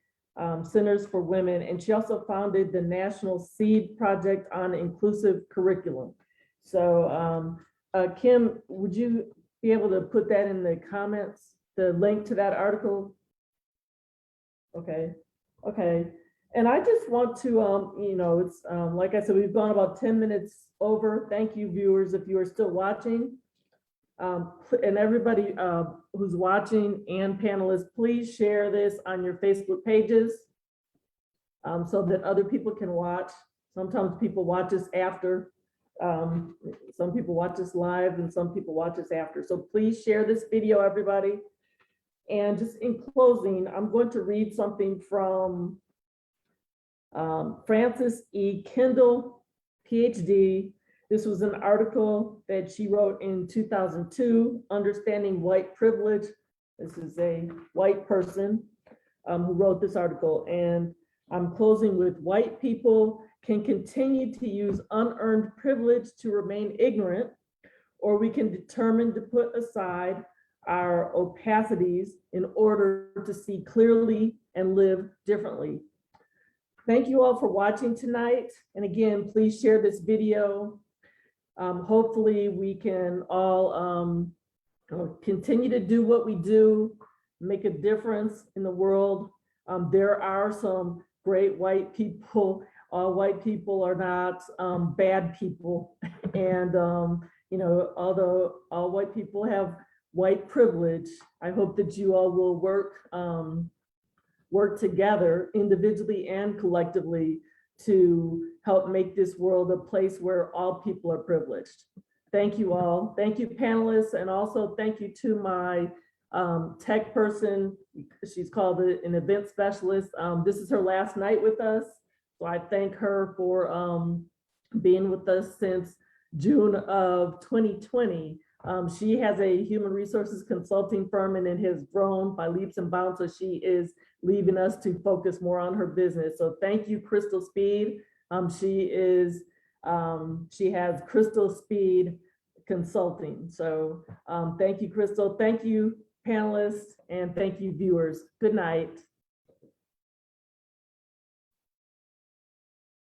Centers for Women, and she also founded the National Seed Project on Inclusive Curriculum. So Kim, would you be able to put that in the comments, the link to that article? Okay, okay. And I just want to, it's like I said, we've gone about 10 minutes over. Thank you, viewers, if you are still watching. And everybody who's watching and panelists, please share this on your Facebook pages so that other people can watch. Sometimes people watch us after. Some people watch us live and some people watch us after. So please share this video, everybody. And just in closing, I'm going to read something from Frances E. Kendall, PhD. This was an article that she wrote in 2002, Understanding White Privilege. This is a white person who wrote this article. And I'm closing with, white people can continue to use unearned privilege to remain ignorant, or we can determine to put aside our opacities in order to see clearly and live differently. Thank you all for watching tonight. And again, please share this video. Hopefully we can all continue to do what we do, make a difference in the world. There are some great white people. All white people are not bad people. And although all white people have white privilege, I hope that you all will work together individually and collectively to help make this world a place where all people are privileged. Thank you all. Thank you, panelists. And also thank you to my tech person. She's called an event specialist. This is her last night with us. So I thank her for being with us since June of 2020. She has a human resources consulting firm and it has grown by leaps and bounds. So she is leaving us to focus more on her business. So thank you, Crystal Speed. She has Crystal Speed Consulting. So thank you, Crystal. Thank you, panelists, and thank you, viewers. Good night.